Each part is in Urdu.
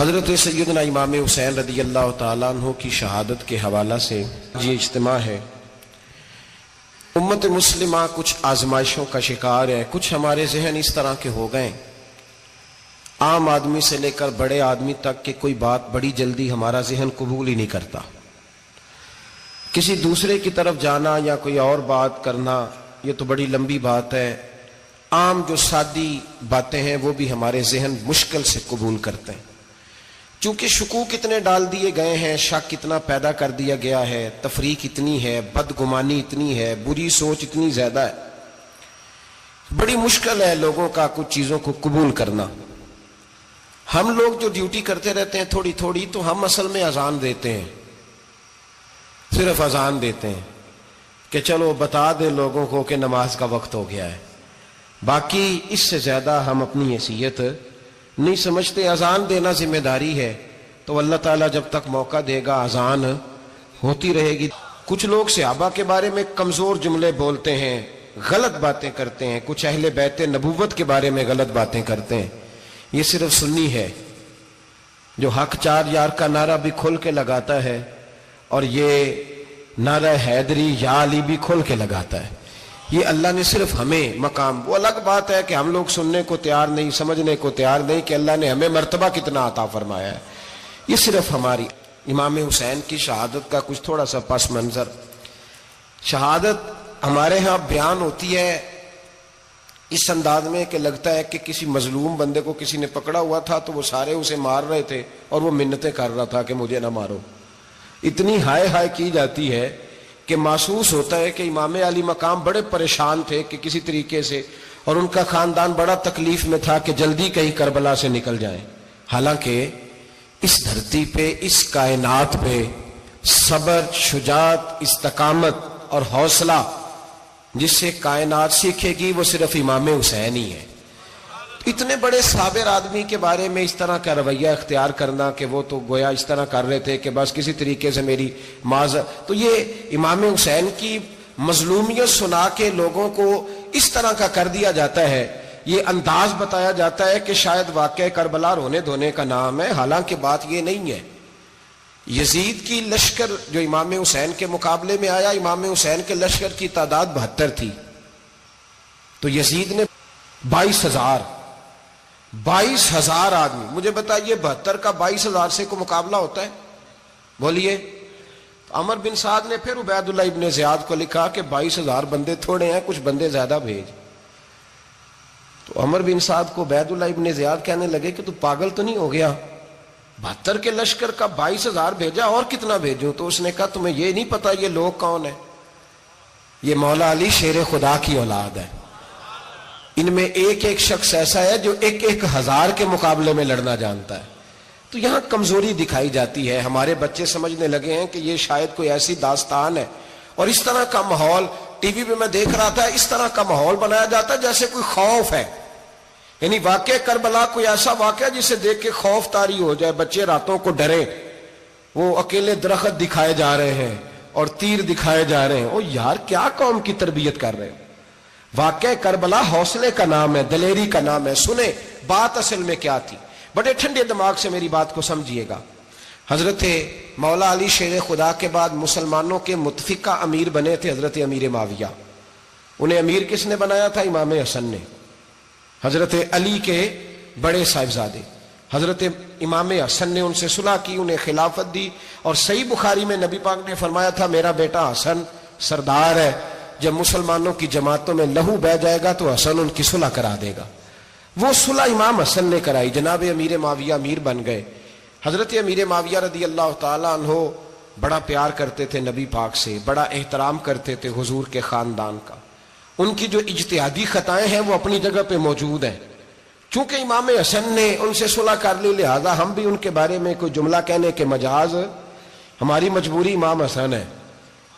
حضرت سیدنا امام حسین رضی اللہ تعالیٰ عنہ کی شہادت کے حوالہ سے یہ اجتماع ہے۔ امت مسلمہ کچھ آزمائشوں کا شکار ہے، کچھ ہمارے ذہن اس طرح کے ہو گئے، عام آدمی سے لے کر بڑے آدمی تک کہ کوئی بات بڑی جلدی ہمارا ذہن قبول ہی نہیں کرتا۔ کسی دوسرے کی طرف جانا یا کوئی اور بات کرنا یہ تو بڑی لمبی بات ہے، عام جو سادی باتیں ہیں وہ بھی ہمارے ذہن مشکل سے قبول کرتے ہیں، چونکہ شکوک اتنے ڈال دیے گئے ہیں، شک اتنا پیدا کر دیا گیا ہے، تفریق اتنی ہے، بدگمانی اتنی ہے، بری سوچ اتنی زیادہ ہے، بڑی مشکل ہے لوگوں کا کچھ چیزوں کو قبول کرنا۔ ہم لوگ جو ڈیوٹی کرتے رہتے ہیں تھوڑی تھوڑی، تو ہم اصل میں اذان دیتے ہیں، صرف اذان دیتے ہیں کہ چلو بتا دے لوگوں کو کہ نماز کا وقت ہو گیا ہے، باقی اس سے زیادہ ہم اپنی حیثیت نہیں سمجھتے۔ اذان دینا ذمہ داری ہے، تو اللہ تعالیٰ جب تک موقع دے گا اذان ہوتی رہے گی۔ کچھ لوگ صحابہ کے بارے میں کمزور جملے بولتے ہیں، غلط باتیں کرتے ہیں، کچھ اہل بیت نبوت کے بارے میں غلط باتیں کرتے ہیں، یہ صرف سنی ہے جو حق چار یار کا نعرہ بھی کھل کے لگاتا ہے اور یہ نعرہ حیدری یا علی بھی کھل کے لگاتا ہے۔ یہ اللہ نے صرف ہمیں مقام، وہ الگ بات ہے کہ ہم لوگ سننے کو تیار نہیں، سمجھنے کو تیار نہیں کہ اللہ نے ہمیں مرتبہ کتنا عطا فرمایا ہے، یہ صرف ہماری۔ امام حسین کی شہادت کا کچھ تھوڑا سا پس منظر۔ شہادت ہمارے ہاں بیان ہوتی ہے اس انداز میں کہ لگتا ہے کہ کسی مظلوم بندے کو کسی نے پکڑا ہوا تھا تو وہ سارے اسے مار رہے تھے اور وہ منتیں کر رہا تھا کہ مجھے نہ مارو، اتنی ہائے ہائے کی جاتی ہے کہ محسوس ہوتا ہے کہ امام علی مقام بڑے پریشان تھے کہ کسی طریقے سے، اور ان کا خاندان بڑا تکلیف میں تھا کہ جلدی کہیں کربلا سے نکل جائیں۔ حالانکہ اس دھرتی پہ، اس کائنات پہ صبر، شجاعت، استقامت اور حوصلہ جس سے کائنات سیکھے گی وہ صرف امام حسین ہی ہے۔ اتنے بڑے صابر آدمی کے بارے میں اس طرح کا رویہ اختیار کرنا کہ وہ تو گویا اس طرح کر رہے تھے کہ بس کسی طریقے سے میری معذرت، تو یہ امام حسین کی مظلومیت سنا کے لوگوں کو اس طرح کا کر دیا جاتا ہے، یہ انداز بتایا جاتا ہے کہ شاید واقعہ کربلا رونے دھونے کا نام ہے، حالانکہ بات یہ نہیں ہے۔ یزید کی لشکر جو امام حسین کے مقابلے میں آیا، امام حسین کے لشکر کی تعداد 72 تھی، تو یزید نے 22,000 آدمی، مجھے بتائیے 72 کا 22,000 سے کو مقابلہ ہوتا ہے؟ بولیے۔ عمر بن سعد نے پھر عبید اللہ ابن زیاد کو لکھا کہ 22,000 بندے تھوڑے ہیں، کچھ بندے زیادہ بھیج۔ تو عمر بن سعد کو عبید اللہ ابن زیاد کہنے لگے کہ تو پاگل تو نہیں ہو گیا، 72 کے لشکر کا 22,000 بھیجا، اور کتنا بھیجوں؟ تو اس نے کہا تمہیں یہ نہیں پتا یہ لوگ کون ہیں؟ یہ مولا علی شیر خدا کی اولاد ہے، ان میں ایک ایک شخص ایسا ہے جو 1,000 کے مقابلے میں لڑنا جانتا ہے۔ تو یہاں کمزوری دکھائی جاتی ہے، ہمارے بچے سمجھنے لگے ہیں کہ یہ شاید کوئی ایسی داستان ہے، اور اس طرح کا ماحول ٹی وی پہ میں دیکھ رہا تھا، اس طرح کا ماحول بنایا جاتا ہے جیسے کوئی خوف ہے، یعنی واقع کربلا کوئی ایسا واقعہ جسے دیکھ کے خوف طاری ہو جائے، بچے راتوں کو ڈرے، وہ اکیلے درخت دکھائے جا رہے ہیں اور تیر دکھائے جا رہے ہیں۔ او یار کیا قوم کی تربیت کر رہے ہیں؟ واقع کربلا حوصلے کا نام ہے، دلیری کا نام ہے۔ سنیں بات اصل میں کیا تھی، بڑے ٹھنڈے دماغ سے میری بات کو سمجھیے گا۔ حضرت مولا علی شیر خدا کے بعد مسلمانوں کے متفقہ امیر بنے تھے حضرت امیر معاویہ۔ انہیں امیر کس نے بنایا تھا؟ امام حسن نے، حضرت علی کے بڑے صاحبزادے۔ حضرت امام حسن نے ان سے صلح کی، انہیں خلافت دی، اور صحیح بخاری میں نبی پاک نے فرمایا تھا میرا بیٹا حسن سردار ہے، جب مسلمانوں کی جماعتوں میں لہو بہ جائے گا تو حسن ان کی صلح کرا دے گا۔ وہ صلح امام حسن نے کرائی، جناب امیر معاویہ امیر بن گئے۔ حضرت امیر معاویہ رضی اللہ تعالیٰ عنہ بڑا پیار کرتے تھے نبی پاک سے، بڑا احترام کرتے تھے حضور کے خاندان کا۔ ان کی جو اجتہادی خطائیں ہیں وہ اپنی جگہ پہ موجود ہیں، چونکہ امام حسن نے ان سے صلح کر لی، لہذا ہم بھی ان کے بارے میں کوئی جملہ کہنے کے مجاز، ہماری مجبوری امام حسن ہے،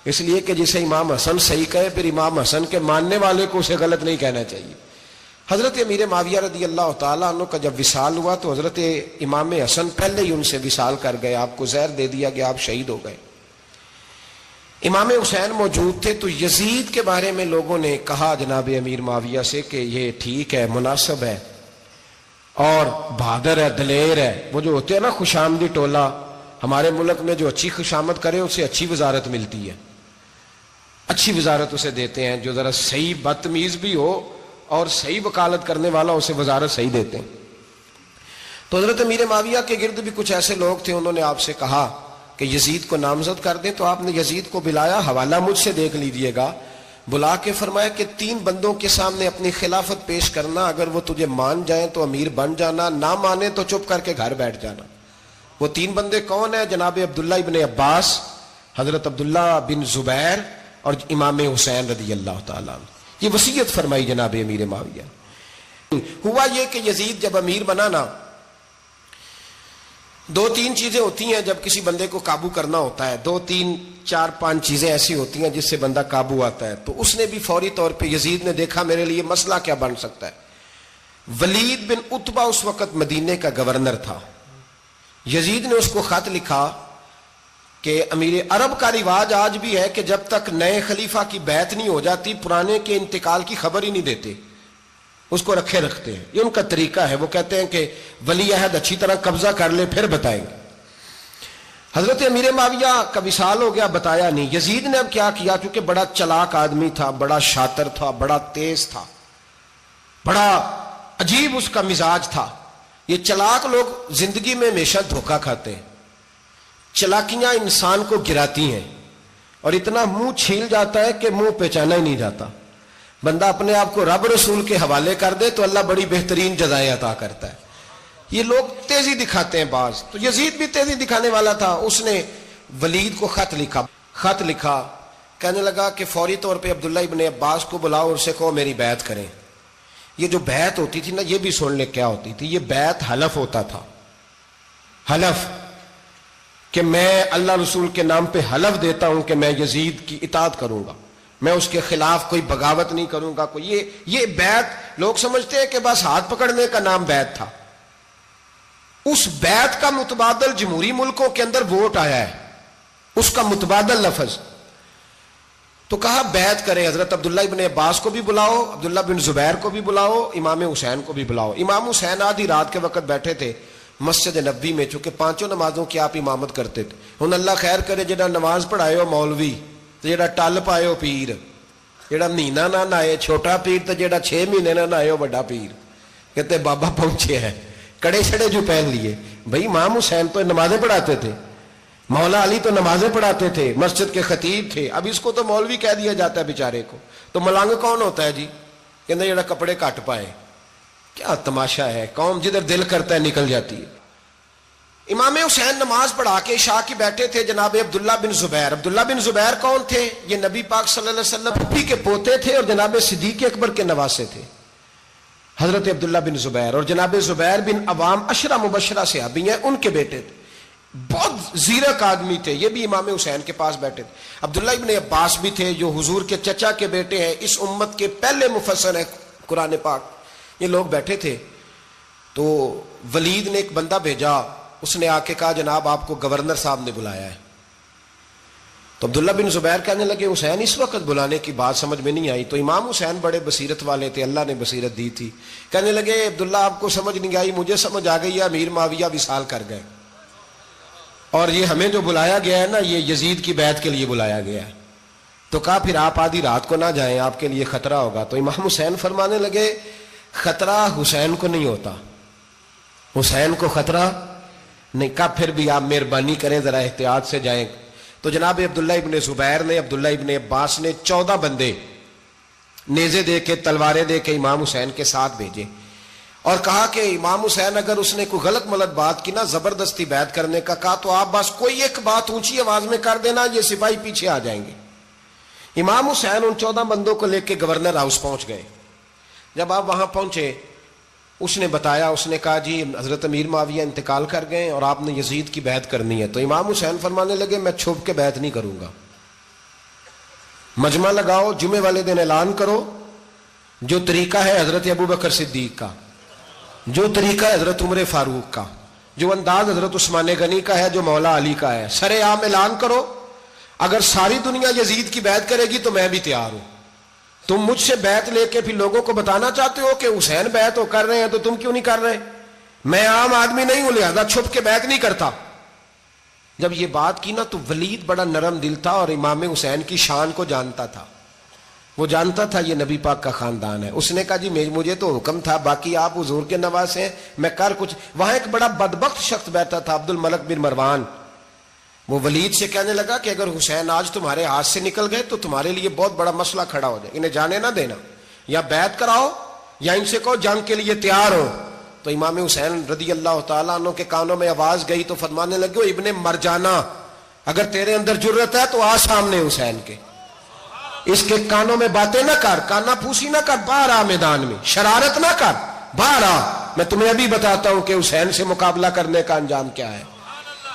اس لیے کہ جسے امام حسن صحیح کہے پھر امام حسن کے ماننے والے کو اسے غلط نہیں کہنا چاہیے۔ حضرت امیر معاویہ رضی اللہ تعالیٰ عنہ کا جب وصال ہوا تو حضرت امام حسن پہلے ہی ان سے وصال کر گئے، آپ کو زہر دے دیا گیا، آپ شہید ہو گئے۔ امام حسین موجود تھے، تو یزید کے بارے میں لوگوں نے کہا جناب امیر معاویہ سے کہ یہ ٹھیک ہے، مناسب ہے، اور بہادر ہے، دلیر ہے. وہ جو ہوتے ہیں نا خوشامدی ٹولہ، ہمارے ملک میں جو اچھی خوشامد کرے اسے اچھی وزارت ملتی ہے، اچھی وزارت اسے دیتے ہیں. جو ذرا صحیح بدتمیز بھی ہو اور صحیح وکالت کرنے والا اسے وزارت صحیح دیتے ہیں. تو حضرت امیر معاویہ کے گرد بھی کچھ ایسے لوگ تھے، انہوں نے آپ سے کہا کہ یزید کو نامزد کر دیں. تو آپ نے یزید کو بلایا، حوالہ مجھ سے دیکھ لیجئے گا. بلا کے فرمایا کہ 3 بندوں کے سامنے اپنی خلافت پیش کرنا، اگر وہ تجھے مان جائیں تو امیر بن جانا، نہ مانے تو چپ کر کے گھر بیٹھ جانا. وہ 3 بندے کون ہیں؟ جناب عبداللہ ابن عباس، حضرت عبداللہ بن زبیر اور امام حسین رضی اللہ تعالیٰ عنہ. یہ وصیت فرمائی جناب امیر معاویہ. ہوا یہ کہ یزید جب امیر بنا نا، 2-3 چیزیں ہوتی ہیں جب کسی بندے کو قابو کرنا ہوتا ہے، 2-3-4-5 چیزیں ایسی ہوتی ہیں جس سے بندہ قابو آتا ہے. تو اس نے بھی فوری طور پہ، یزید نے دیکھا میرے لیے مسئلہ کیا بن سکتا ہے. ولید بن عتبہ اس وقت مدینے کا گورنر تھا. یزید نے اس کو خط لکھا کہ امیر عرب کا رواج آج بھی ہے کہ جب تک نئے خلیفہ کی بیعت نہیں ہو جاتی پرانے کے انتقال کی خبر ہی نہیں دیتے، اس کو رکھے رکھتے ہیں. یہ ان کا طریقہ ہے. وہ کہتے ہیں کہ ولی عہد اچھی طرح قبضہ کر لے پھر بتائیں گے. حضرت امیر معاویہ کا وصال ہو گیا، بتایا نہیں. یزید نے اب کیا کیا، چونکہ بڑا چلاک آدمی تھا، بڑا شاطر تھا، بڑا تیز تھا، بڑا عجیب اس کا مزاج تھا. یہ چلاک لوگ زندگی میں ہمیشہ دھوکہ کھاتے ہیں. چلاکیاں انسان کو گراتی ہیں اور اتنا منہ چھیل جاتا ہے کہ منہ پہچانا ہی نہیں جاتا. بندہ اپنے آپ کو رب رسول کے حوالے کر دے تو اللہ بڑی بہترین جزائیں عطا کرتا ہے. یہ لوگ تیزی دکھاتے ہیں بعض. تو یزید بھی تیزی دکھانے والا تھا. اس نے ولید کو خط لکھا کہنے لگا کہ فوری طور پہ عبداللہ ابن عباس کو بلاؤ اور اسے کہو میری بیعت کریں. یہ جو بیعت ہوتی تھی نا، یہ بھی سن لے کیا ہوتی تھی. یہ بیعت حلف ہوتا تھا. حلف کہ میں اللہ رسول کے نام پہ حلف دیتا ہوں کہ میں یزید کی اطاعت کروں گا، میں اس کے خلاف کوئی بغاوت نہیں کروں گا. کوئی یہ بیعت لوگ سمجھتے ہیں کہ بس ہاتھ پکڑنے کا نام بیعت تھا. اس بیعت کا متبادل جمہوری ملکوں کے اندر ووٹ آیا ہے، اس کا متبادل لفظ. تو کہا بیعت کریں. حضرت عبداللہ ابن عباس کو بھی بلاؤ، عبداللہ بن زبیر کو بھی بلاؤ، امام حسین کو بھی بلاؤ. امام حسین آدھی رات کے وقت بیٹھے تھے مسجد نبوی میں، چونکہ 5 نمازوں کی آپ امامت کرتے تھے. ہن اللہ خیر کرے، جڑا نماز پڑھائے ہو مولوی تے جڑا ٹل پائے ہو پیر، جڑا مہینہ نہ نہائے چھوٹا پیر تے جڑا 6 مہینے نہ نہائے ہو بڑا پیر. کہتے بابا پہنچے ہیں، کڑے چھڑے جو پہن لیے. بھائی امام حسین تو نمازیں پڑھاتے تھے، مولا علی تو نمازیں پڑھاتے تھے، مسجد کے خطیب تھے. اب اس کو تو مولوی کہہ دیا جاتا ہے بیچارے کو. تو ملنگ کون ہوتا ہے جی؟ کہتے جڑا کپڑے کٹ پائے. کیا تماشا ہے، قوم جدھر دل کرتا ہے نکل جاتی ہے. امام حسین نماز پڑھا کے عشاء کی بیٹھے تھے جناب عبداللہ بن زبیر. عبداللہ بن زبیر کون تھے؟ یہ نبی پاک صلی اللہ علیہ وسلم پھپھی کے پوتے تھے اور جناب صدیق اکبر کے نواسے تھے. حضرت عبداللہ بن زبیر اور جناب زبیر بن عوام عشرہ مبشرہ صحابی ہیں، ان کے بیٹے تھے. بہت زیرک آدمی تھے. یہ بھی امام حسین کے پاس بیٹھے تھے. عبداللہ ابن عباس بھی تھے جو حضور کے چچا کے بیٹے ہیں، اس امت کے پہلے مفسر ہیں قرآن پاک. یہ لوگ بیٹھے تھے. تو ولید نے ایک بندہ بھیجا، اس نے آ کے کہا جناب آپ کو گورنر صاحب نے بلایا ہے. تو عبداللہ بن زبیر کہنے لگے حسین اس وقت بلانے کی بات سمجھ میں نہیں آئی. تو امام حسین بڑے بصیرت والے تھے، اللہ نے بصیرت دی تھی. کہنے لگے عبداللہ آپ کو سمجھ نہیں آئی، مجھے سمجھ آ گئی ہے، امیر معاویہ وصال کر گئے اور یہ ہمیں جو بلایا گیا ہے نا، یہ یزید کی بیعت کے لیے بلایا گیا ہے. تو کہا پھر آپ آدھی رات کو نہ جائیں، آپ کے لیے خطرہ ہوگا. تو امام حسین فرمانے لگے خطرہ حسین کو نہیں ہوتا، حسین کو خطرہ نہیں. کہا پھر بھی آپ مہربانی کریں ذرا احتیاط سے جائیں. تو جناب عبداللہ ابن زبیر نے، عبداللہ ابن عباس نے 14 بندے نیزے دے کے، تلواریں دے کے امام حسین کے ساتھ بھیجے اور کہا کہ امام حسین اگر اس نے کوئی غلط ملت بات کی نا، زبردستی بیعت کرنے کا کہا، تو آپ بس کوئی ایک بات اونچی آواز میں کر دینا، یہ سپاہی پیچھے آ جائیں گے. امام حسین ان 14 بندوں کو لے کے گورنر ہاؤس پہنچ گئے. جب آپ وہاں پہنچے اس نے بتایا، اس نے کہا جی حضرت امیر معاویہ انتقال کر گئے اور آپ نے یزید کی بیعت کرنی ہے. تو امام حسین فرمانے لگے میں چھپ کے بیعت نہیں کروں گا. مجمع لگاؤ، جمعے والے دن اعلان کرو. جو طریقہ ہے حضرت ابوبکر صدیق کا، جو طریقہ ہے حضرت عمر فاروق کا، جو انداز حضرت عثمان غنی کا ہے، جو مولا علی کا ہے، سر عام اعلان کرو. اگر ساری دنیا یزید کی بیعت کرے گی تو میں بھی تیار ہوں. تم مجھ سے بیعت لے کے پھر لوگوں کو بتانا چاہتے ہو کہ حسین بیعت ہو کر رہے ہیں تو تم کیوں نہیں کر رہے؟ میں عام آدمی نہیں ہوں لہذا چھپ کے بیعت نہیں کرتا. جب یہ بات کی نا تو ولید بڑا نرم دل تھا اور امام حسین کی شان کو جانتا تھا. وہ جانتا تھا یہ نبی پاک کا خاندان ہے. اس نے کہا جی مجھے تو حکم تھا، باقی آپ حضور کے نواز ہیں، میں کر کچھ. وہاں ایک بڑا بدبخت شخص بیٹھا تھا، عبد الملک بن مروان. وہ ولید سے کہنے لگا کہ اگر حسین آج تمہارے ہاتھ سے نکل گئے تو تمہارے لیے بہت بڑا مسئلہ کھڑا ہو جائے، انہیں جانے نہ دینا، یا بیعت کراؤ یا ان سے کہو جنگ کے لیے تیار ہو. تو امام حسین رضی اللہ تعالیٰ عنہ کے کانوں میں آواز گئی تو فرمانے لگے ابن مرجانہ، اگر تیرے اندر جرت ہے تو آ سامنے حسین کے، اس کے کانوں میں باتیں نہ کر، کانا پھوسی نہ کر، باہر آ میدان میں، شرارت نہ کر، باہر آ، میں تمہیں ابھی بتاتا ہوں کہ حسین سے مقابلہ کرنے کا انجام کیا ہے.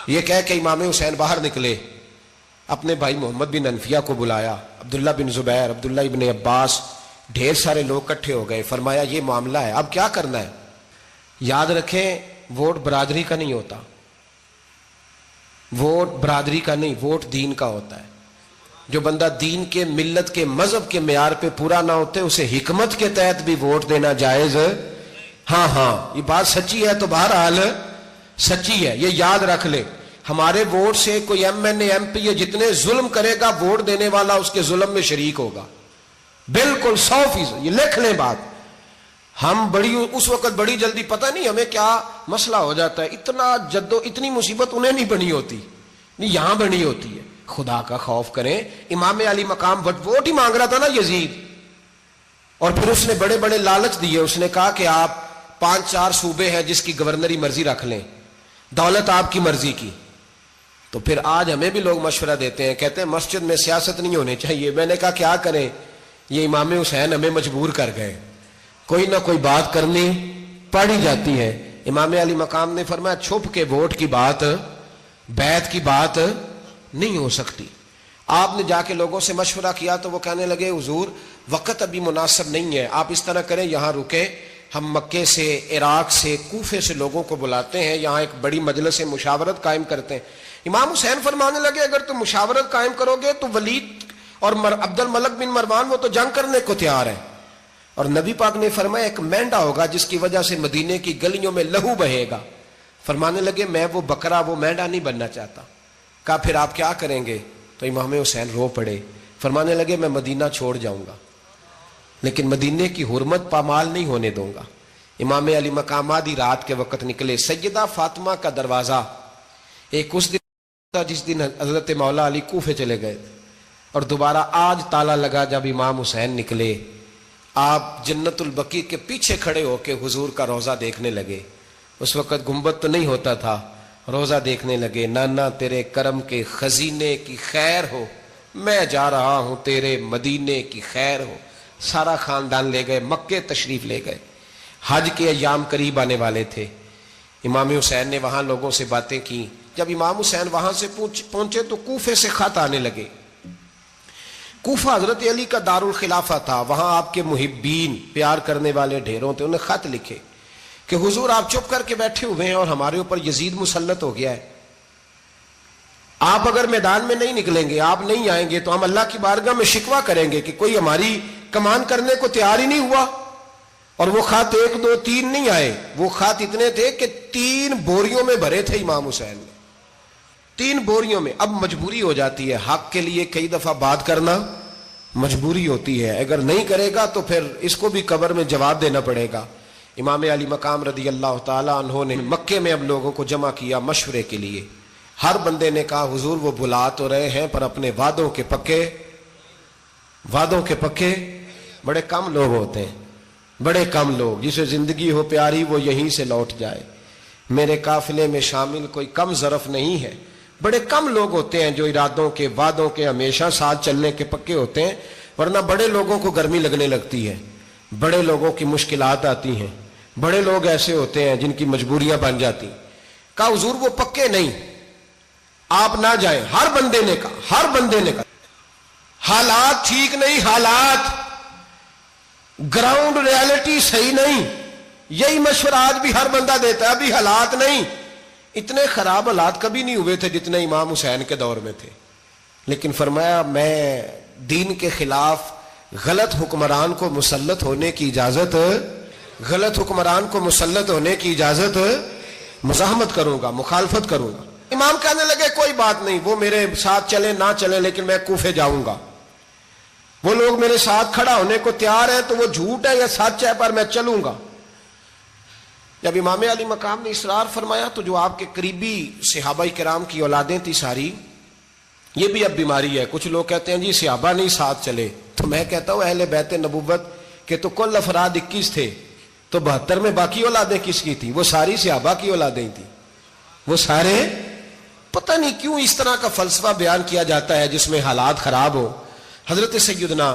یہ کہہ کہ امام حسین باہر نکلے، اپنے بھائی محمد بن انفیہ کو بلایا، عبداللہ بن زبیر، عبداللہ ابن عباس، ڈھیر سارے لوگ اکٹھے ہو گئے. فرمایا یہ معاملہ ہے، اب کیا کرنا ہے. یاد رکھیں ووٹ برادری کا نہیں ہوتا، ووٹ برادری کا نہیں، ووٹ دین کا ہوتا ہے. جو بندہ دین کے، ملت کے، مذہب کے معیار پہ پورا نہ ہوتے اسے حکمت کے تحت بھی ووٹ دینا جائز. ہاں یہ بات سچی ہے تو بہرحال سچی ہے، یہ یاد رکھ لے. ہمارے ووٹ سے کوئی ایم این اے، ایم پی اے جتنے ظلم کرے گا، ووٹ دینے والا اس کے ظلم میں شریک ہوگا، بالکل 100%. یہ لکھ لیں بات. ہم اس وقت بڑی جلدی، پتہ نہیں ہمیں کیا مسئلہ ہو جاتا ہے، اتنا اتنی مصیبت انہیں نہیں بنی ہوتی، نہیں یہاں بنی ہوتی ہے. خدا کا خوف کریں. امام علی مقام ووٹ ہی مانگ رہا تھا نا یزید، اور پھر اس نے بڑے بڑے لالچ دیے. اس نے کہا کہ آپ 5-4 صوبے ہیں جس کی گورنری مرضی رکھ لیں، دولت آپ کی مرضی کی. تو پھر آج ہمیں بھی لوگ مشورہ دیتے ہیں، کہتے ہیں مسجد میں سیاست نہیں ہونی چاہیے. میں نے کہا کیا کریں، یہ امام حسین ہمیں مجبور کر گئے، کوئی نہ کوئی بات کرنی پڑ ہی جاتی ہے. امام علی مقام نے فرمایا چھپ کے ووٹ کی بات، بیعت کی بات نہیں ہو سکتی. آپ نے جا کے لوگوں سے مشورہ کیا تو وہ کہنے لگے حضور وقت ابھی مناسب نہیں ہے، آپ اس طرح کریں یہاں رکیں، ہم مکے سے، عراق سے، کوفے سے لوگوں کو بلاتے ہیں، یہاں ایک بڑی مجلس مشاورت قائم کرتے ہیں. امام حسین فرمانے لگے اگر تم مشاورت قائم کرو گے تو ولید اور عبد الملک بن مروان وہ تو جنگ کرنے کو تیار ہیں، اور نبی پاک نے فرمایا ایک مینڈا ہوگا جس کی وجہ سے مدینے کی گلیوں میں لہو بہے گا. فرمانے لگے میں وہ بکرا، وہ مینڈا نہیں بننا چاہتا. کہا پھر آپ کیا کریں گے؟ تو امام حسین رو پڑے، فرمانے لگے میں مدینہ چھوڑ جاؤں گا لیکن مدینے کی حرمت پامال نہیں ہونے دوں گا. امام علی مقام آدھی رات کے وقت نکلے. سیدہ فاطمہ کا دروازہ ایک اس دن تھا جس دن حضرت مولا علی کوفے چلے گئے، اور دوبارہ آج تالا لگا جب امام حسین نکلے. آپ جنت البقیع کے پیچھے کھڑے ہو کے حضور کا روضہ دیکھنے لگے. اس وقت گنبد تو نہیں ہوتا تھا، روضہ دیکھنے لگے. نانا تیرے کرم کے خزینے کی خیر ہو، میں جا رہا ہوں تیرے مدینے کی خیر ہو. سارا خاندان لے گئے، مکے تشریف لے گئے. حج کے ایام قریب آنے والے تھے. امام حسین نے وہاں لوگوں سے باتیں کی. جب امام حسین وہاں سے پہنچے تو کوفے سے خط آنے لگے. کوفہ حضرت علی کا دارالخلافہ تھا، وہاں آپ کے محبین، پیار کرنے والے ڈھیروں تھے. انہیں خط لکھے کہ حضور آپ چپ کر کے بیٹھے ہوئے ہیں اور ہمارے اوپر یزید مسلط ہو گیا ہے. آپ اگر میدان میں نہیں نکلیں گے، آپ نہیں آئیں گے تو ہم اللہ کی بارگاہ میں شکوہ کریں گے کہ کوئی ہماری کمان کرنے کو تیار ہی نہیں ہوا. اور وہ خط 1 2 3 نہیں آئے، وہ خط اتنے تھے کہ 3 بوریوں میں بھرے تھے امام حسین نے، 3 بوریوں میں. اب مجبوری ہو جاتی ہے، حق کے لیے کئی دفعہ بات کرنا مجبوری ہوتی ہے. اگر نہیں کرے گا تو پھر اس کو بھی قبر میں جواب دینا پڑے گا. امام علی مقام رضی اللہ تعالیٰ عنہ نے مکے میں اب لوگوں کو جمع کیا مشورے کے لیے. ہر بندے نے کہا حضور وہ بلا تو رہے ہیں پر اپنے وعدوں کے پکے بڑے کم لوگ ہوتے ہیں، بڑے کم لوگ. جسے زندگی ہو پیاری وہ یہیں سے لوٹ جائے. میرے قافلے میں شامل کوئی کم ظرف نہیں ہے. بڑے کم لوگ ہوتے ہیں جو ارادوں کے، وعدوں کے ہمیشہ ساتھ چلنے کے پکے ہوتے ہیں، ورنہ بڑے لوگوں کو گرمی لگنے لگتی ہے، بڑے لوگوں کی مشکلات آتی ہیں، بڑے لوگ ایسے ہوتے ہیں جن کی مجبوریاں بن جاتی. کہا حضور وہ پکے نہیں، آپ نہ جائیں. ہر بندے نے کہا حالات ٹھیک نہیں، حالات گراؤنڈ ریالٹی صحیح نہیں. یہی مشورہ آج بھی ہر بندہ دیتا ہے. ابھی حالات نہیں، اتنے خراب حالات کبھی نہیں ہوئے تھے جتنے امام حسین کے دور میں تھے. لیکن فرمایا میں دین کے خلاف غلط حکمران کو مسلط ہونے کی اجازت غلط حکمران کو مسلط ہونے کی اجازت مزاحمت کروں گا، مخالفت کروں گا۔ امام کہنے لگے کوئی بات نہیں، وہ میرے ساتھ چلے نہ چلے لیکن میں کوفے جاؤں گا، وہ لوگ میرے ساتھ کھڑا ہونے کو تیار ہے تو وہ جھوٹ ہے یا سچ ہے پر میں چلوں گا۔ جب امام علی مقام نے اصرار فرمایا تو جو آپ کے قریبی صحابہ کرام کی اولادیں تھی ساری، یہ بھی اب بیماری ہے، کچھ لوگ کہتے ہیں جی صحابہ نہیں ساتھ چلے، تو میں کہتا ہوں اہل بیت نبوت کے تو کل افراد 21 تھے، تو 72 میں باقی اولادیں کس کی تھی؟ وہ ساری صحابہ کی اولادیں تھیں، وہ سارے۔ پتہ نہیں کیوں اس طرح کا فلسفہ بیان کیا جاتا ہے جس میں حالات خراب ہو۔ حضرت سیدنا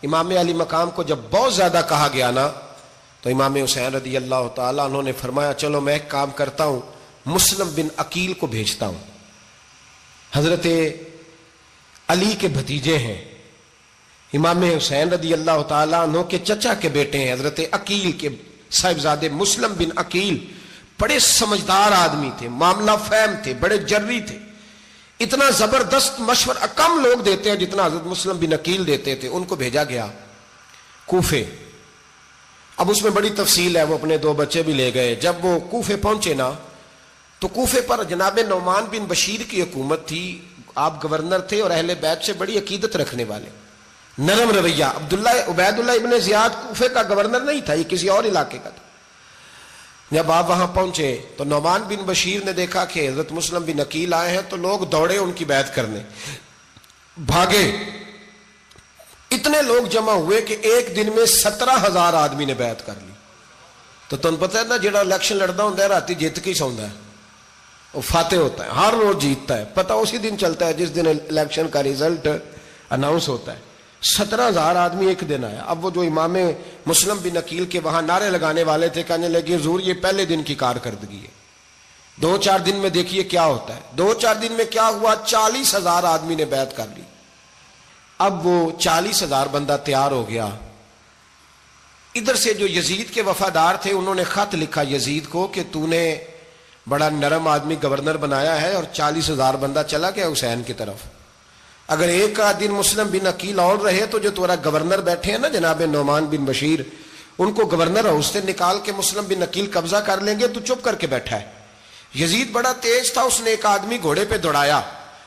امام علی مقام کو جب بہت زیادہ کہا گیا نا تو امام حسین رضی اللہ تعالیٰ انہوں نے فرمایا چلو میں ایک کام کرتا ہوں، مسلم بن عقیل کو بھیجتا ہوں، حضرت علی کے بھتیجے ہیں، امام حسین رضی اللہ تعالیٰ عنہ کے چچا کے بیٹے ہیں، حضرت عقیل کے صاحبزادے مسلم بن عقیل بڑے سمجھدار آدمی تھے، معاملہ فہم تھے، بڑے جری تھے، اتنا زبردست مشورہ کم لوگ دیتے ہیں جتنا حضرت مسلم بن عقیل دیتے تھے۔ ان کو بھیجا گیا کوفے۔ اب اس میں بڑی تفصیل ہے، وہ اپنے 2 بچے بھی لے گئے۔ جب وہ کوفے پہنچے نا تو کوفے پر جناب نعمان بن بشیر کی حکومت تھی، آپ گورنر تھے اور اہل بیت سے بڑی عقیدت رکھنے والے، نرم رویہ۔ عبید اللہ ابن زیاد کوفے کا گورنر نہیں تھا، یہ کسی اور علاقے کا تھا۔ جب آپ وہاں پہنچے تو نعمان بن بشیر نے دیکھا کہ حضرت مسلم بن عقیل آئے ہیں تو لوگ دوڑے ان کی بیعت کرنے، بھاگے، اتنے لوگ جمع ہوئے کہ ایک دن میں 17,000 آدمی نے بیعت کر لی۔ تو تم پتہ ہے نا جڑا الیکشن لڑتا ہوں راتی جیت کے سوندا ہے، وہ فاتح ہوتا ہے، ہر روز جیتتا ہے، پتہ اسی دن چلتا ہے جس دن الیکشن کا ریزلٹ اناؤنس ہوتا ہے۔ 17,000 آدمی ایک دن آیا۔ اب وہ جو امام مسلم بن عقیل کے وہاں نعرے لگانے والے تھے کہنے لگے حضور یہ پہلے دن کی کارکردگی ہے، 2-4 دن میں دیکھیے کیا ہوتا ہے۔ 2-4 دن میں کیا ہوا؟ 40,000 آدمی نے بیعت کر لی۔ اب وہ 40,000 بندہ تیار ہو گیا۔ ادھر سے جو یزید کے وفادار تھے انہوں نے خط لکھا یزید کو کہ تو نے بڑا نرم آدمی گورنر بنایا ہے اور 40,000 بندہ چلا گیا حسین کی طرف، اگر ایک دن مسلم بن عقیل اور رہے تو جو تمہارا گورنر بیٹھے ہیں نا جناب نعمان بن بشیر، ان کو گورنر ہاؤس سے نکال کے مسلم بن عقیل قبضہ کر لیں گے، تو چپ کر کے بیٹھا ہے۔ یزید بڑا تیز تھا، اس نے ایک آدمی گھوڑے پہ دوڑایا۔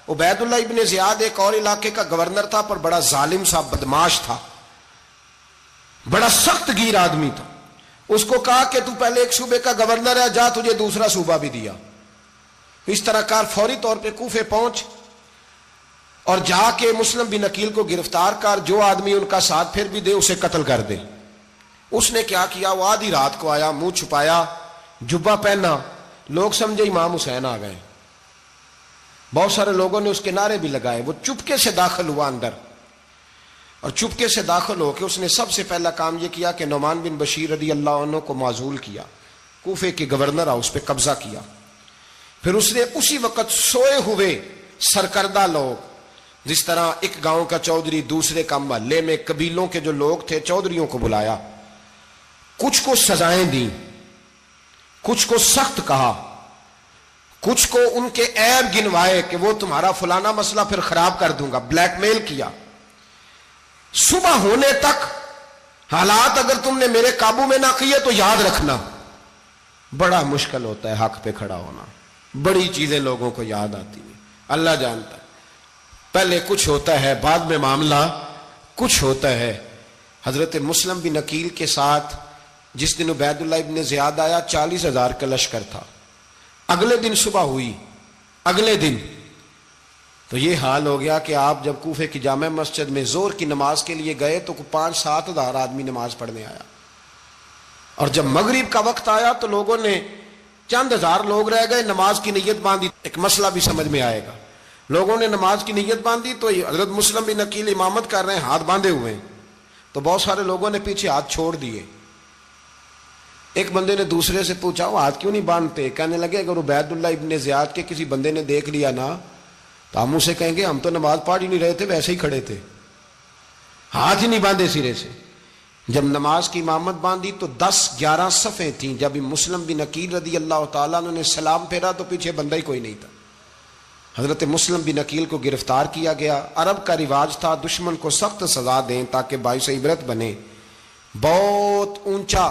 عبید اللہ ابن زیاد ایک اور علاقے کا گورنر تھا پر بڑا ظالم سا بدماش تھا، بڑا سخت گیر آدمی تھا۔ اس کو کہا کہ تو پہلے ایک صوبے کا گورنر ہے، جا تجھے دوسرا صوبہ بھی دیا۔ اس طرح کار فوری طور پہ کوفے پہنچ اور جا کے مسلم بن عقیل کو گرفتار کر، جو آدمی ان کا ساتھ پھر بھی دے اسے قتل کر دے۔ اس نے کیا کیا؟ وہ آدھی رات کو آیا، منہ چھپایا، جبہ پہنا، لوگ سمجھے امام حسین آ گئے۔ بہت سارے لوگوں نے اس کے نعرے بھی لگائے۔ وہ چپکے سے داخل ہوا اندر، اور چپکے سے داخل ہو کے اس نے سب سے پہلا کام یہ کیا کہ نعمان بن بشیر رضی اللہ عنہ کو معزول کیا، کوفے کے گورنر ہاؤس پہ قبضہ کیا۔ پھر اس نے اسی وقت سوئے ہوئے سرکردہ لوگ، جس طرح ایک گاؤں کا چودھری دوسرے کا محلے میں قبیلوں کے جو لوگ تھے چودھریوں کو بلایا، کچھ کو سزائیں دیں، کچھ کو سخت کہا، کچھ کو ان کے عیب گنوائے کہ وہ تمہارا فلانا مسئلہ پھر خراب کر دوں گا، بلیک میل کیا۔ صبح ہونے تک حالات اگر تم نے میرے قابو میں نہ کیے تو یاد رکھنا بڑا مشکل ہوتا ہے حق پہ کھڑا ہونا، بڑی چیزیں لوگوں کو یاد آتی ہیں، اللہ جانتا ہے، پہلے کچھ ہوتا ہے بعد میں معاملہ کچھ ہوتا ہے۔ حضرت مسلم بن عقیل کے ساتھ جس دن عبید اللہ ابن زیاد آیا 40,000 کا لشکر تھا۔ اگلے دن صبح ہوئی، اگلے دن تو یہ حال ہو گیا کہ آپ جب کوفے کی جامع مسجد میں زور کی نماز کے لیے گئے تو 5-7 ہزار آدمی نماز پڑھنے آیا، اور جب مغرب کا وقت آیا تو لوگوں نے چند ہزار لوگ رہ گئے، نماز کی نیت باندھی۔ ایک مسئلہ بھی سمجھ میں آئے گا، لوگوں نے نماز کی نیت باندھی تو حضرت مسلم بن عقیل امامت کر رہے ہیں، ہاتھ باندھے ہوئے ہیں، تو بہت سارے لوگوں نے پیچھے ہاتھ چھوڑ دیے۔ ایک بندے نے دوسرے سے پوچھا وہ ہاتھ کیوں نہیں باندھتے؟ کہنے لگے اگر عبید اللہ ابن زیاد کے کسی بندے نے دیکھ لیا نا تو ہم اسے کہیں گے ہم تو نماز پڑھ ہی نہیں رہے تھے، ویسے ہی کھڑے تھے، ہاتھ ہی نہیں باندھے سرے سے۔ جب نماز کی امامت باندھی تو 10-11 صفیں تھیں۔ جب مسلم بن عقیل رضی اللہ تعالیٰ نے سلام پھیرا تو پیچھے بندہ ہی کوئی نہیں تھا۔ حضرت مسلم بن عقیل کو گرفتار کیا گیا۔ عرب کا رواج تھا دشمن کو سخت سزا دیں تاکہ باعث عبرت بنے۔ بہت اونچا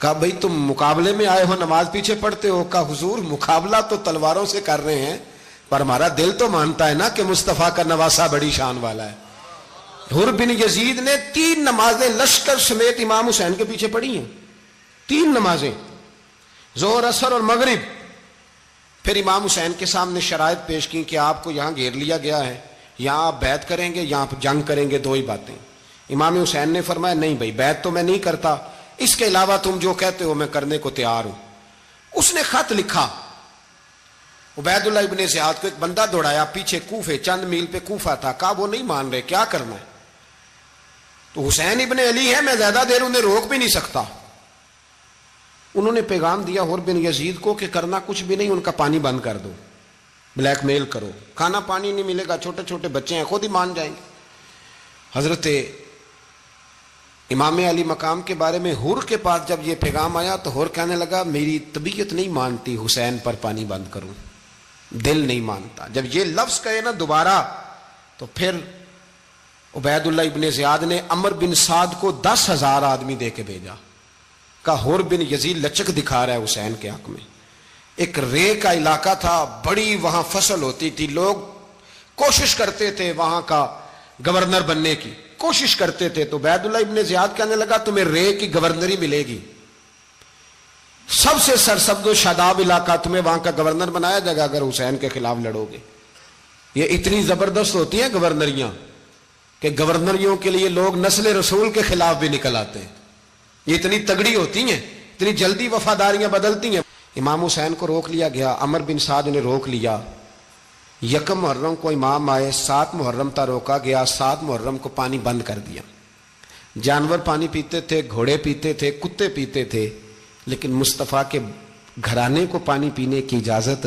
کہا بھئی تم مقابلے میں آئے ہو نماز پیچھے پڑھتے ہو؟ کہا حضور مقابلہ تو تلواروں سے کر رہے ہیں پر ہمارا دل تو مانتا ہے نا کہ مصطفیٰ کا نواسہ بڑی شان والا ہے۔ حر بن یزید نے 3 نمازیں لشکر سمیت امام حسین کے پیچھے پڑھی ہیں، 3 نمازیں، ظہر عصر اور مغرب۔ پھر امام حسین کے سامنے شرائط پیش کی کہ آپ کو یہاں گھیر لیا گیا ہے، یہاں آپ بیعت کریں گے، یہاں جنگ کریں گے، 2 ہی باتیں۔ امام حسین نے فرمایا نہیں بھائی بیعت تو میں نہیں کرتا، اس کے علاوہ تم جو کہتے ہو میں کرنے کو تیار ہوں۔ اس نے خط لکھا، عبید اللہ ابن زیاد کو ایک بندہ دوڑایا پیچھے کوفے، چند میل پہ کوفہ تھا، کہا وہ نہیں مان رہے، کیا کرنا ہے؟ تو حسین ابن علی ہے، میں زیادہ دیر انہیں روک بھی نہیں سکتا۔ انہوں نے پیغام دیا حر بن یزید کو کہ کرنا کچھ بھی نہیں، ان کا پانی بند کر دو، بلیک میل کرو، کھانا پانی نہیں ملے گا، چھوٹے چھوٹے بچے ہیں، خود ہی مان جائیں گے۔ حضرت امام علی مقام کے بارے میں حر کے پاس جب یہ پیغام آیا تو حر کہنے لگا میری طبیعت نہیں مانتی حسین پر پانی بند کروں، دل نہیں مانتا۔ جب یہ لفظ کہے نا دوبارہ تو پھر عبید اللہ ابن زیاد نے عمر بن سعد کو 10,000 آدمی دے کے بھیجا، کہا حر بن یزید لچک دکھا رہا ہے حسین کے حق میں۔ ایک رے کا علاقہ تھا، بڑی وہاں فصل ہوتی تھی، لوگ کوشش کرتے تھے وہاں کا گورنر بننے کی، کوشش کرتے تھے۔ تو عبید اللہ ابن زیاد کہنے لگا تمہیں رے کی گورنری ملے گی، سب سے سرسبز و شاداب علاقہ، تمہیں وہاں کا گورنر بنایا جائے گا اگر حسین کے خلاف لڑو گے۔ یہ اتنی زبردست ہوتی ہیں گورنریاں کہ گورنریوں کے لیے لوگ نسل رسول کے خلاف بھی نکل آتے ہیں، یہ اتنی تگڑی ہوتی ہیں، اتنی جلدی وفاداریاں بدلتی ہیں۔ امام حسین کو روک لیا گیا، عمر بن سعد نے روک لیا۔ 1 محرم کو امام آئے، 7 محرم تا روکا گیا، 7 محرم کو پانی بند کر دیا۔ جانور پانی پیتے تھے، گھوڑے پیتے تھے، کتے پیتے تھے، لیکن مصطفیٰ کے گھرانے کو پانی پینے کی اجازت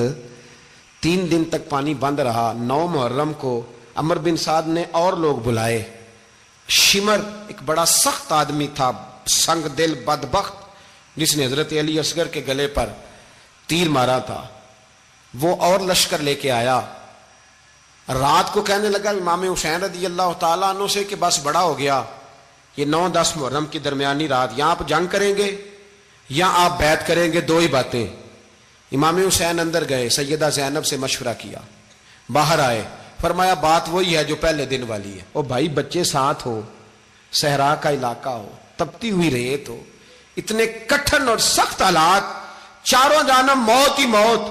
3 دن تک پانی بند رہا۔ 9 محرم کو عمر بن سعد نے اور لوگ بلائے۔ شمر ایک بڑا سخت آدمی تھا، سنگ دل بدبخت، جس نے حضرت علی اصغر کے گلے پر تیر مارا تھا، وہ اور لشکر لے کے آیا۔ رات کو کہنے لگا امام حسین رضی اللہ تعالیٰ عنہ سے کہ بس بڑا ہو گیا، یہ 9-10 محرم کی درمیانی رات، یہاں آپ جنگ کریں گے یا آپ بیعت کریں گے، 2 ہی باتیں۔ امام حسین اندر گئے، سیدہ زینب سے مشورہ کیا، باہر آئے، فرمایا بات وہی ہے جو پہلے دن والی ہے۔ او بھائی بچے ساتھ ہو، صحرا کا علاقہ ہو، تپتی ہوئی ریت ہو، اتنے کٹھن اور سخت حالات، چاروں جانب موت ہی موت،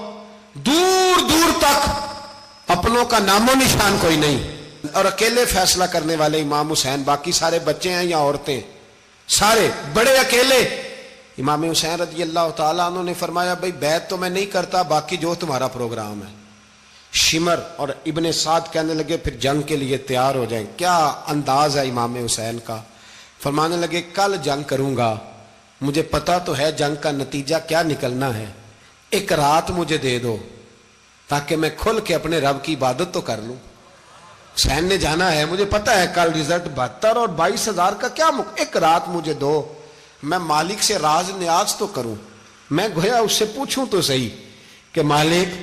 دور دور تک اپنوں کا نام و نشان کوئی نہیں، اور اکیلے فیصلہ کرنے والے امام حسین، باقی سارے بچے ہیں یا عورتیں، سارے بڑے اکیلے۔ امام حسین رضی اللہ تعالیٰ عنہ نے فرمایا بھائی بیعت تو میں نہیں کرتا، باقی جو تمہارا پروگرام ہے۔ شمر اور ابن سعد کہنے لگے پھر جنگ کے لیے تیار ہو جائیں۔ کیا انداز ہے امام حسین کا، فرمانے لگے کل جنگ کروں گا، مجھے پتا تو ہے جنگ کا نتیجہ کیا نکلنا ہے، 1 رات مجھے دے دو تاکہ میں کھل کے اپنے رب کی عبادت تو کر لوں۔ حسین نے جانا ہے، مجھے پتا ہے کل رزلٹ 72 اور 22,000 کا کیا 1 رات مجھے دو، میں مالک سے راز نیاز تو کروں، میں گویا اس سے پوچھوں تو صحیح کہ مالک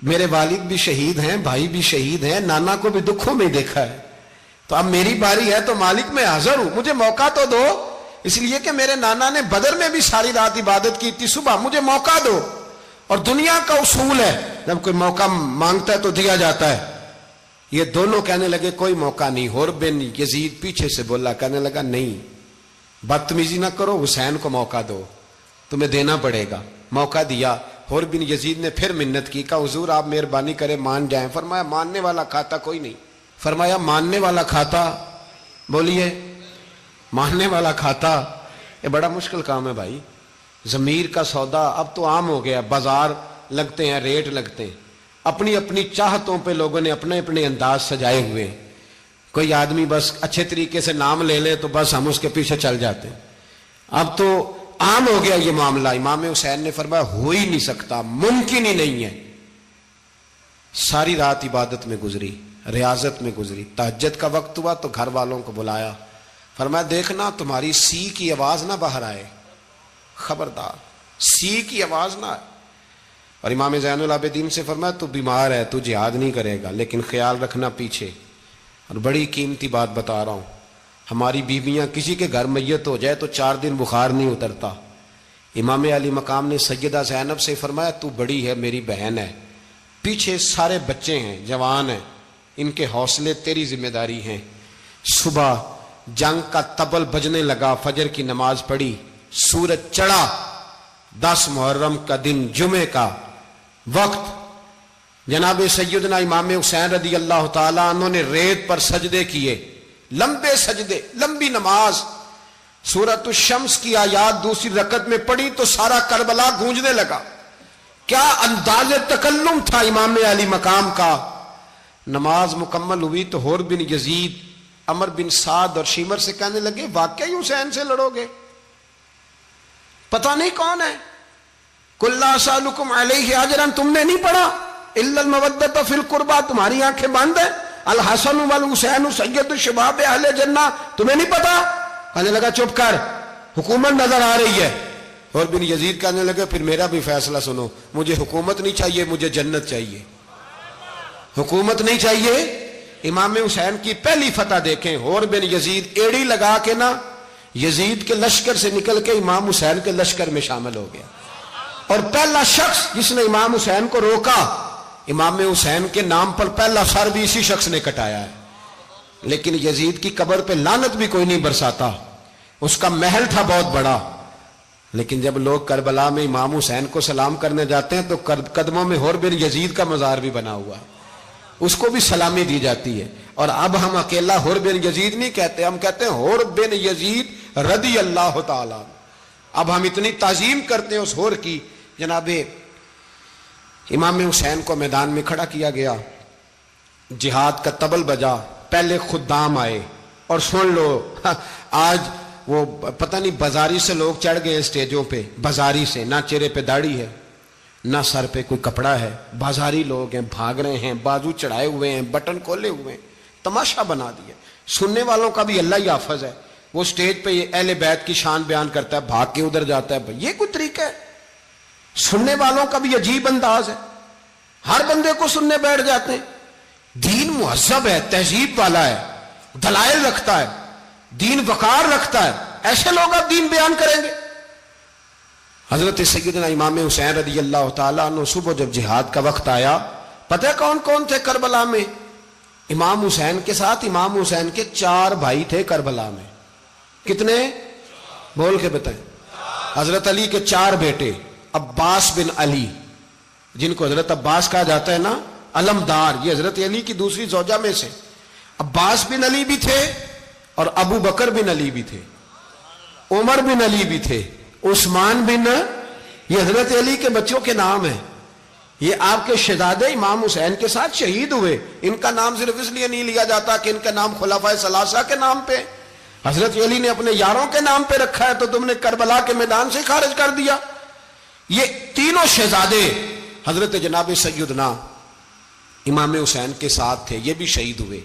میرے والد بھی شہید ہیں، بھائی بھی شہید ہیں، نانا کو بھی دکھوں میں دیکھا ہے، تو اب میری باری ہے تو مالک میں حاضر ہوں، مجھے موقع تو دو، اس لیے کہ میرے نانا نے بدر میں بھی ساری رات عبادت کی تھی، صبح مجھے موقع دو۔ اور دنیا کا اصول ہے جب کوئی موقع مانگتا ہے تو دیا جاتا ہے۔ یہ دونوں کہنے لگے کوئی موقع نہیں۔ حر بن یزید پیچھے سے بولا، کہنے لگا نہیں بدتمیزی نہ کرو، حسین کو موقع دو، تمہیں دینا پڑے گا۔ موقع دیا۔ حر بن یزید نے پھر منت کی، کہا حضور آپ مہربانی کریں مان جائیں۔ فرمایا ماننے والا کھاتا کوئی نہیں۔ فرمایا ماننے والا کھاتا، بولیے ماننے والا کھاتا، یہ بڑا مشکل کام ہے بھائی۔ ضمیر کا سودا اب تو عام ہو گیا، بازار لگتے ہیں، ریٹ لگتے ہیں، اپنی اپنی چاہتوں پہ لوگوں نے اپنے اپنے انداز سجائے ہوئے ہیں۔ کوئی آدمی بس اچھے طریقے سے نام لے لے تو بس ہم اس کے پیچھے چل جاتے ہیں۔ اب تو عام ہو گیا یہ معاملہ۔ امام حسین نے فرمایا ہو ہی نہیں سکتا، ممکن ہی نہیں ہے۔ ساری رات عبادت میں گزری، ریاضت میں گزری۔ تہجد کا وقت ہوا تو گھر والوں کو بلایا، فرمایا دیکھنا تمہاری سی کی آواز نہ باہر آئے، خبردار سی کی آواز نہ آئے۔ اور امام زین العابدین سے فرمایا تو بیمار ہے، تو جہاد نہیں کرے گا، لیکن خیال رکھنا پیچھے۔ اور بڑی قیمتی بات بتا رہا ہوں، ہماری بیویاں کسی کے گھر میت ہو جائے تو 4 دن بخار نہیں اترتا، امام علی مقام نے سیدہ زینب سے فرمایا تو بڑی ہے، میری بہن ہے، پیچھے سارے بچے ہیں، جوان ہیں، ان کے حوصلے تیری ذمہ داری ہیں۔ صبح جنگ کا طبل بجنے لگا، فجر کی نماز پڑھی، سورج چڑھا، 10 محرم کا دن، جمعے کا وقت، جناب سیدنا امام حسین رضی اللہ تعالیٰ عنہ نے ریت پر سجدے کیے، لمبے سجدے، لمبی نماز، سورۃ الشمس کی آیات دوسری رکعت میں پڑھی تو سارا کربلا گونجنے لگا۔ کیا انداز تکلم تھا امام علی مقام کا۔ نماز مکمل ہوئی تو حور بن یزید، عمر بن سعد اور شیمر سے کہنے لگے واقعی حسین سے لڑو گے؟ پتہ نہیں کون ہے۔ قل لا اسألکم علیہ اجرا، تم نے نہیں پڑھا؟ الا المودۃ فی القربى، تمہاری آنکھیں بند ہیں۔ الحسن والحسین سید الشباب اہل جنہ، تمہیں نہیں پتا؟ کہنے لگا چپ کر، حکومت نظر آ رہی ہے۔ اور بن یزید کہنے لگے پھر میرا بھی فیصلہ سنو، مجھے حکومت نہیں چاہیے، مجھے جنت چاہیے۔ حکومت نہیں چاہیے۔ امام حسین کی پہلی فتح دیکھیں، اور بن یزید ایڑی لگا کے نا یزید کے لشکر سے نکل کے امام حسین کے لشکر میں شامل ہو گیا، اور پہلا شخص جس نے امام حسین کو روکا، امام حسین کے نام پر پہلا سر بھی اسی شخص نے کٹایا ہے۔ لیکن یزید کی قبر پہ لعنت بھی کوئی نہیں برساتا، اس کا محل تھا بہت بڑا، لیکن جب لوگ کربلا میں امام حسین کو سلام کرنے جاتے ہیں تو قدموں میں حور بن یزید کا مزار بھی بنا ہوا ہے، اس کو بھی سلامی دی جاتی ہے۔ اور اب ہم اکیلا حور بن یزید نہیں کہتے، ہم کہتے ہیں حور بن یزید رضی اللہ تعالیٰ۔ اب ہم اتنی تعظیم کرتے ہیں اس حور کی۔ جناب امام حسین کو میدان میں کھڑا کیا گیا، جہاد کا طبل بجا، پہلے خدام آئے، اور سن لو آج وہ پتہ نہیں بازاری سے لوگ چڑھ گئے اسٹیجوں پہ، بازاری سے، نہ چہرے پہ داڑھی ہے نہ سر پہ کوئی کپڑا ہے، بازاری لوگ ہیں، بھاگ رہے ہیں، بازو چڑھائے ہوئے ہیں، بٹن کھولے ہوئے ہیں، تماشا بنا دیا۔ سننے والوں کا بھی اللہ ہی حافظ ہے، وہ سٹیج پہ یہ اہل بیت کی شان بیان کرتا ہے، بھاگ کے ادھر جاتا ہے، یہ کوئی طریقہ ہے؟ سننے والوں کا بھی عجیب انداز ہے، ہر بندے کو سننے بیٹھ جاتے ہیں۔ دین مہذب ہے، تہذیب والا ہے، دلائل رکھتا ہے، دین وقار رکھتا ہے، ایسے لوگ اب دین بیان کریں گے؟ حضرت سیدنا امام حسین رضی اللہ تعالیٰ عنہ صبح جب جہاد کا وقت آیا، پتہ کون کون تھے کربلا میں؟ امام حسین کے ساتھ امام حسین کے 4 بھائی تھے کربلا میں۔ کتنے؟ بول کے بتائیں۔ حضرت علی کے 4 بیٹے، عباس بن علی، جن کو حضرت عباس کہا جاتا ہے نا، علمدار، یہ حضرت علی کی دوسری زوجہ میں سے۔ عباس بن علی بھی تھے، اور ابو بکر بن علی بھی تھے، عمر بن علی بھی تھے، عثمان بن، یہ حضرت علی کے بچوں کے نام ہیں۔ یہ آپ کے شہزادے امام حسین کے ساتھ شہید ہوئے، ان کا نام صرف اس لیے نہیں لیا جاتا کہ ان کا نام خلفائے ثلاثہ کے نام پہ، حضرت علی نے اپنے یاروں کے نام پہ رکھا ہے، تو تم نے کربلا کے میدان سے خارج کر دیا۔ یہ تینوں شہزادے حضرت جناب سیدنا امام حسین کے ساتھ تھے، یہ بھی شہید ہوئے۔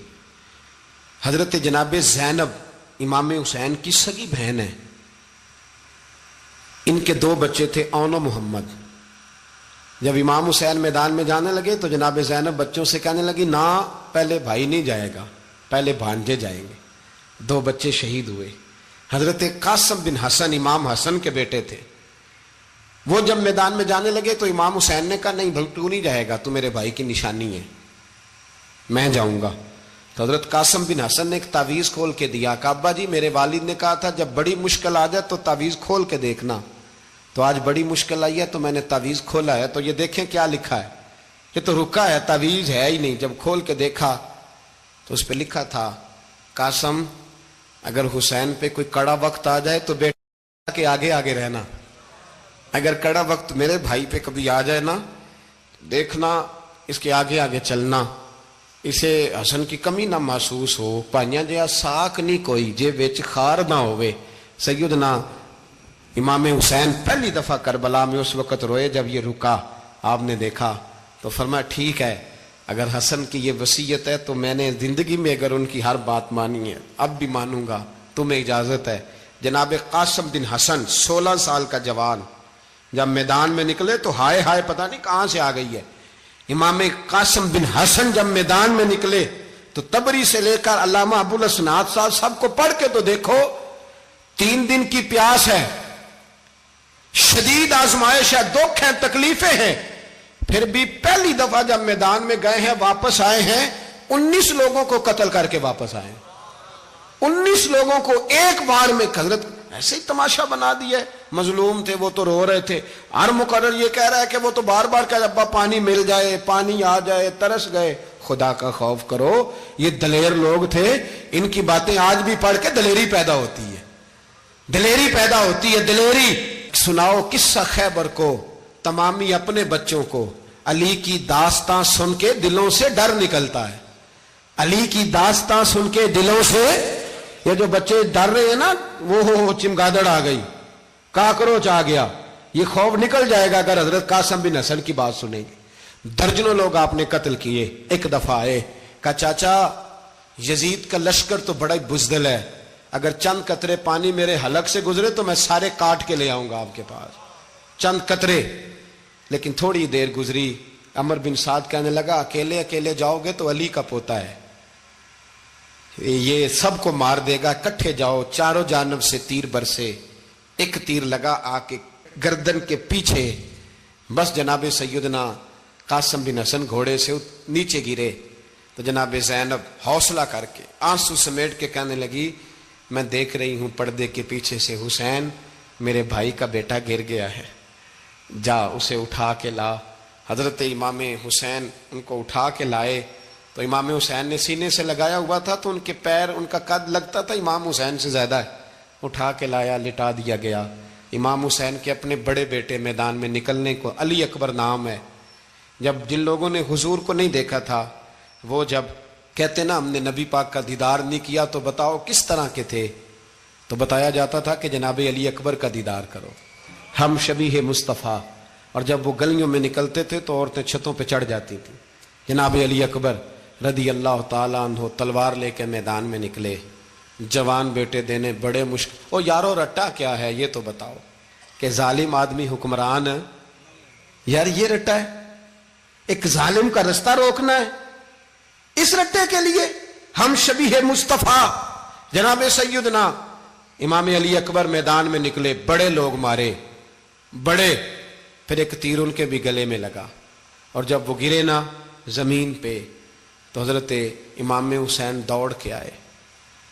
حضرت جناب زینب امام حسین کی سگی بہن ہے، ان کے 2 بچے تھے، اون و محمد۔ جب امام حسین میدان میں جانے لگے تو جناب زینب بچوں سے کہنے لگی نہ، پہلے بھائی نہیں جائے گا، پہلے بھانجے جائیں گے۔ 2 بچے شہید ہوئے۔ حضرت قاسم بن حسن امام حسن کے بیٹے تھے، وہ جب میدان میں جانے لگے تو امام حسین نے کہا نہیں بھائی تو نہیں جائے گا، تو میرے بھائی کی نشانی ہے، میں جاؤں گا۔ تو حضرت قاسم بن حسن نے ایک تعویذ کھول کے دیا کہ ابا جی میرے والد نے کہا تھا جب بڑی مشکل آ جائے تو تعویذ کھول کے دیکھنا، تو آج بڑی مشکل آئی ہے تو میں نے تعویذ کھولا ہے، تو یہ دیکھیں کیا لکھا ہے، یہ تو رکا ہے، تعویذ ہے ہی نہیں۔ جب کھول کے دیکھا تو اس پہ لکھا تھا قاسم اگر حسین پہ کوئی کڑا وقت آ جائے تو بیٹا کے آگے آگے رہنا، اگر کڑا وقت میرے بھائی پہ کبھی آ جائے نا، دیکھنا اس کے آگے آگے چلنا، اسے حسن کی کمی نہ محسوس ہو، پائیاں جہاں ساک نہیں کوئی جے وچ خار نہ ہوئے۔ سیدنا امام حسین پہلی دفعہ کربلا میں اس وقت روئے جب یہ رکا، آپ نے دیکھا تو فرمایا ٹھیک ہے، اگر حسن کی یہ وصیت ہے تو میں نے زندگی میں اگر ان کی ہر بات مانی ہے اب بھی مانوں گا، تمہیں اجازت ہے۔ جناب قاسم بن حسن 16 سال کا جوان جب میدان میں نکلے تو ہائے ہائے پتہ نہیں کہاں سے آ گئی ہے۔ امام قاسم بن حسن جب میدان میں نکلے تو تبری سے لے کر علامہ ابو الاسناد صاحب سب کو پڑھ کے تو دیکھو، 3 دن کی پیاس ہے، شدید آزمائش ہے، دکھ ہیں، تکلیفیں ہیں، پھر بھی پہلی دفعہ جب میدان میں گئے ہیں واپس آئے ہیں 19 لوگوں کو قتل کر کے واپس آئے ہیں۔ 19 لوگوں کو ایک بار میں حضرت ایسے ہی تماشا بنا دیا ہے۔ مظلوم تھے وہ تو رو رہے تھے، ہر مقرر یہ کہہ رہا ہے کہ وہ تو بار بار کہہ ابا پانی مل جائے، پانی آ جائے، ترس گئے۔ خدا کا خوف کرو، یہ دلیر لوگ تھے، ان کی باتیں آج بھی پڑھ کے دلیری پیدا ہوتی ہے، دلیری پیدا ہوتی ہے، دلیری۔ سناؤ قصہ خیبر کو تمامی اپنے بچوں کو، علی کی داستان سن کے دلوں سے ڈر نکلتا ہے، علی کی داستان سن کے دلوں سے یہ جو بچے ڈر رہے ہیں نا، وہ چمگادڑ آ گئی، کاکروچ آ گیا، یہ خوف نکل جائے گا اگر حضرت قاسم بن حسن کی بات سنیں گے۔ درجنوں لوگ آپ نے قتل کیے۔ ایک دفعہ آئے، کہا چاچا یزید کا لشکر تو بڑا ہی بزدل ہے، اگر چند قطرے پانی میرے حلق سے گزرے تو میں سارے کاٹ کے لے آؤں گا آپ کے پاس، چند قطرے۔ لیکن تھوڑی دیر گزری، عمر بن سعد کہنے لگا اکیلے اکیلے جاؤ گے تو علی کا پوتا ہے، یہ سب کو مار دے گا، کٹھے جاؤ۔ چاروں جانب سے تیر برسے، ایک تیر لگا آ کے گردن کے پیچھے، بس جناب سیدنا قاسم بن حسن گھوڑے سے نیچے گرے تو جناب زینب حوصلہ کر کے آنسو سمیٹ کے کہنے لگی میں دیکھ رہی ہوں پردے کے پیچھے سے حسین میرے بھائی کا بیٹا گر گیا ہے، جا اسے اٹھا کے لا۔ حضرت امام حسین ان کو اٹھا کے لائے تو امام حسین نے سینے سے لگایا ہوا تھا تو ان کے پیر، ان کا قد لگتا تھا امام حسین سے زیادہ ہے، اٹھا کے لایا، لٹا دیا گیا۔ امام حسین کے اپنے بڑے بیٹے میدان میں نکلنے کو، علی اکبر نام ہے، جب جن لوگوں نے حضور کو نہیں دیکھا تھا وہ جب کہتے نا ہم نے نبی پاک کا دیدار نہیں کیا تو بتاؤ کس طرح کے تھے، تو بتایا جاتا تھا کہ جناب علی اکبر کا دیدار کرو، ہم شبیہ مصطفیٰ۔ اور جب وہ گلیوں میں نکلتے تھے تو عورتیں چھتوں پہ چڑھ جاتی تھیں۔ جناب علی اکبر رضی اللہ تعالیٰ عنہ تلوار لے کے میدان میں نکلے، جوان بیٹے دینے بڑے مشکل۔ او یارو رٹا کیا ہے یہ تو بتاؤ، کہ ظالم آدمی حکمران، یار یہ رٹا ہے، ایک ظالم کا رستہ روکنا ہے، اس رٹے کے لیے ہم شبیہ مصطفیٰ۔ جناب سیدنا امام علی اکبر میدان میں نکلے، بڑے لوگ مارے، بڑے، پھر ایک تیر ان کے بھی گلے میں لگا، اور جب وہ گرے نا زمین پہ تو حضرت امام حسین دوڑ کے آئے،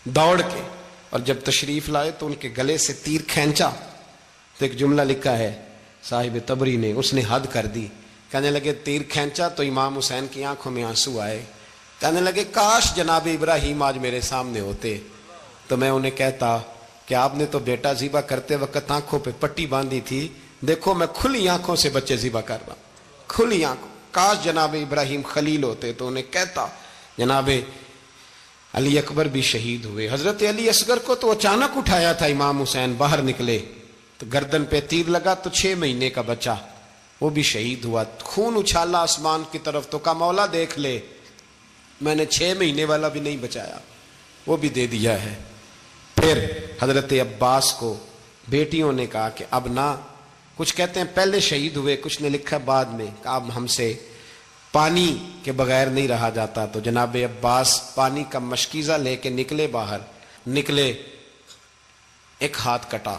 دوڑ کے، اور جب تشریف لائے تو ان کے گلے سے تیر کھینچا تو ایک جملہ لکھا ہے صاحب تبری نے، اس نے حد کر دی، کہنے لگے تیر کھینچا تو امام حسین کی آنکھوں میں آنسو آئے، کہنے لگے کاش جناب ابراہیم آج میرے سامنے ہوتے تو میں انہیں کہتا کہ آپ نے تو بیٹا ذبح کرتے وقت آنکھوں پہ پٹی باندھی تھی، دیکھو میں کھلی آنکھوں سے بچے ذبح کر رہا ہوں، کھلی آنکھوں، کاش جناب ابراہیم خلیل ہوتے تو انہیں کہتا۔ جناب علی اکبر بھی شہید ہوئے۔ حضرت علی اصغر کو تو اچانک اٹھایا تھا امام حسین، باہر نکلے تو گردن پہ تیر لگا تو 6 مہینے کا بچہ وہ بھی شہید ہوا، خون اچھالا آسمان کی طرف تو کہا مولا دیکھ لے میں نے 6 مہینے والا بھی نہیں بچایا، وہ بھی دے دیا ہے۔ پھر حضرت عباس کو بیٹیوں نے کہا کہ اب نہ، کچھ کہتے ہیں پہلے شہید ہوئے، کچھ نے لکھا بعد میں، کہ اب ہم سے پانی کے بغیر نہیں رہا جاتا، تو جناب عباس پانی کا مشکیزہ لے کے نکلے، باہر نکلے، ایک ہاتھ کٹا،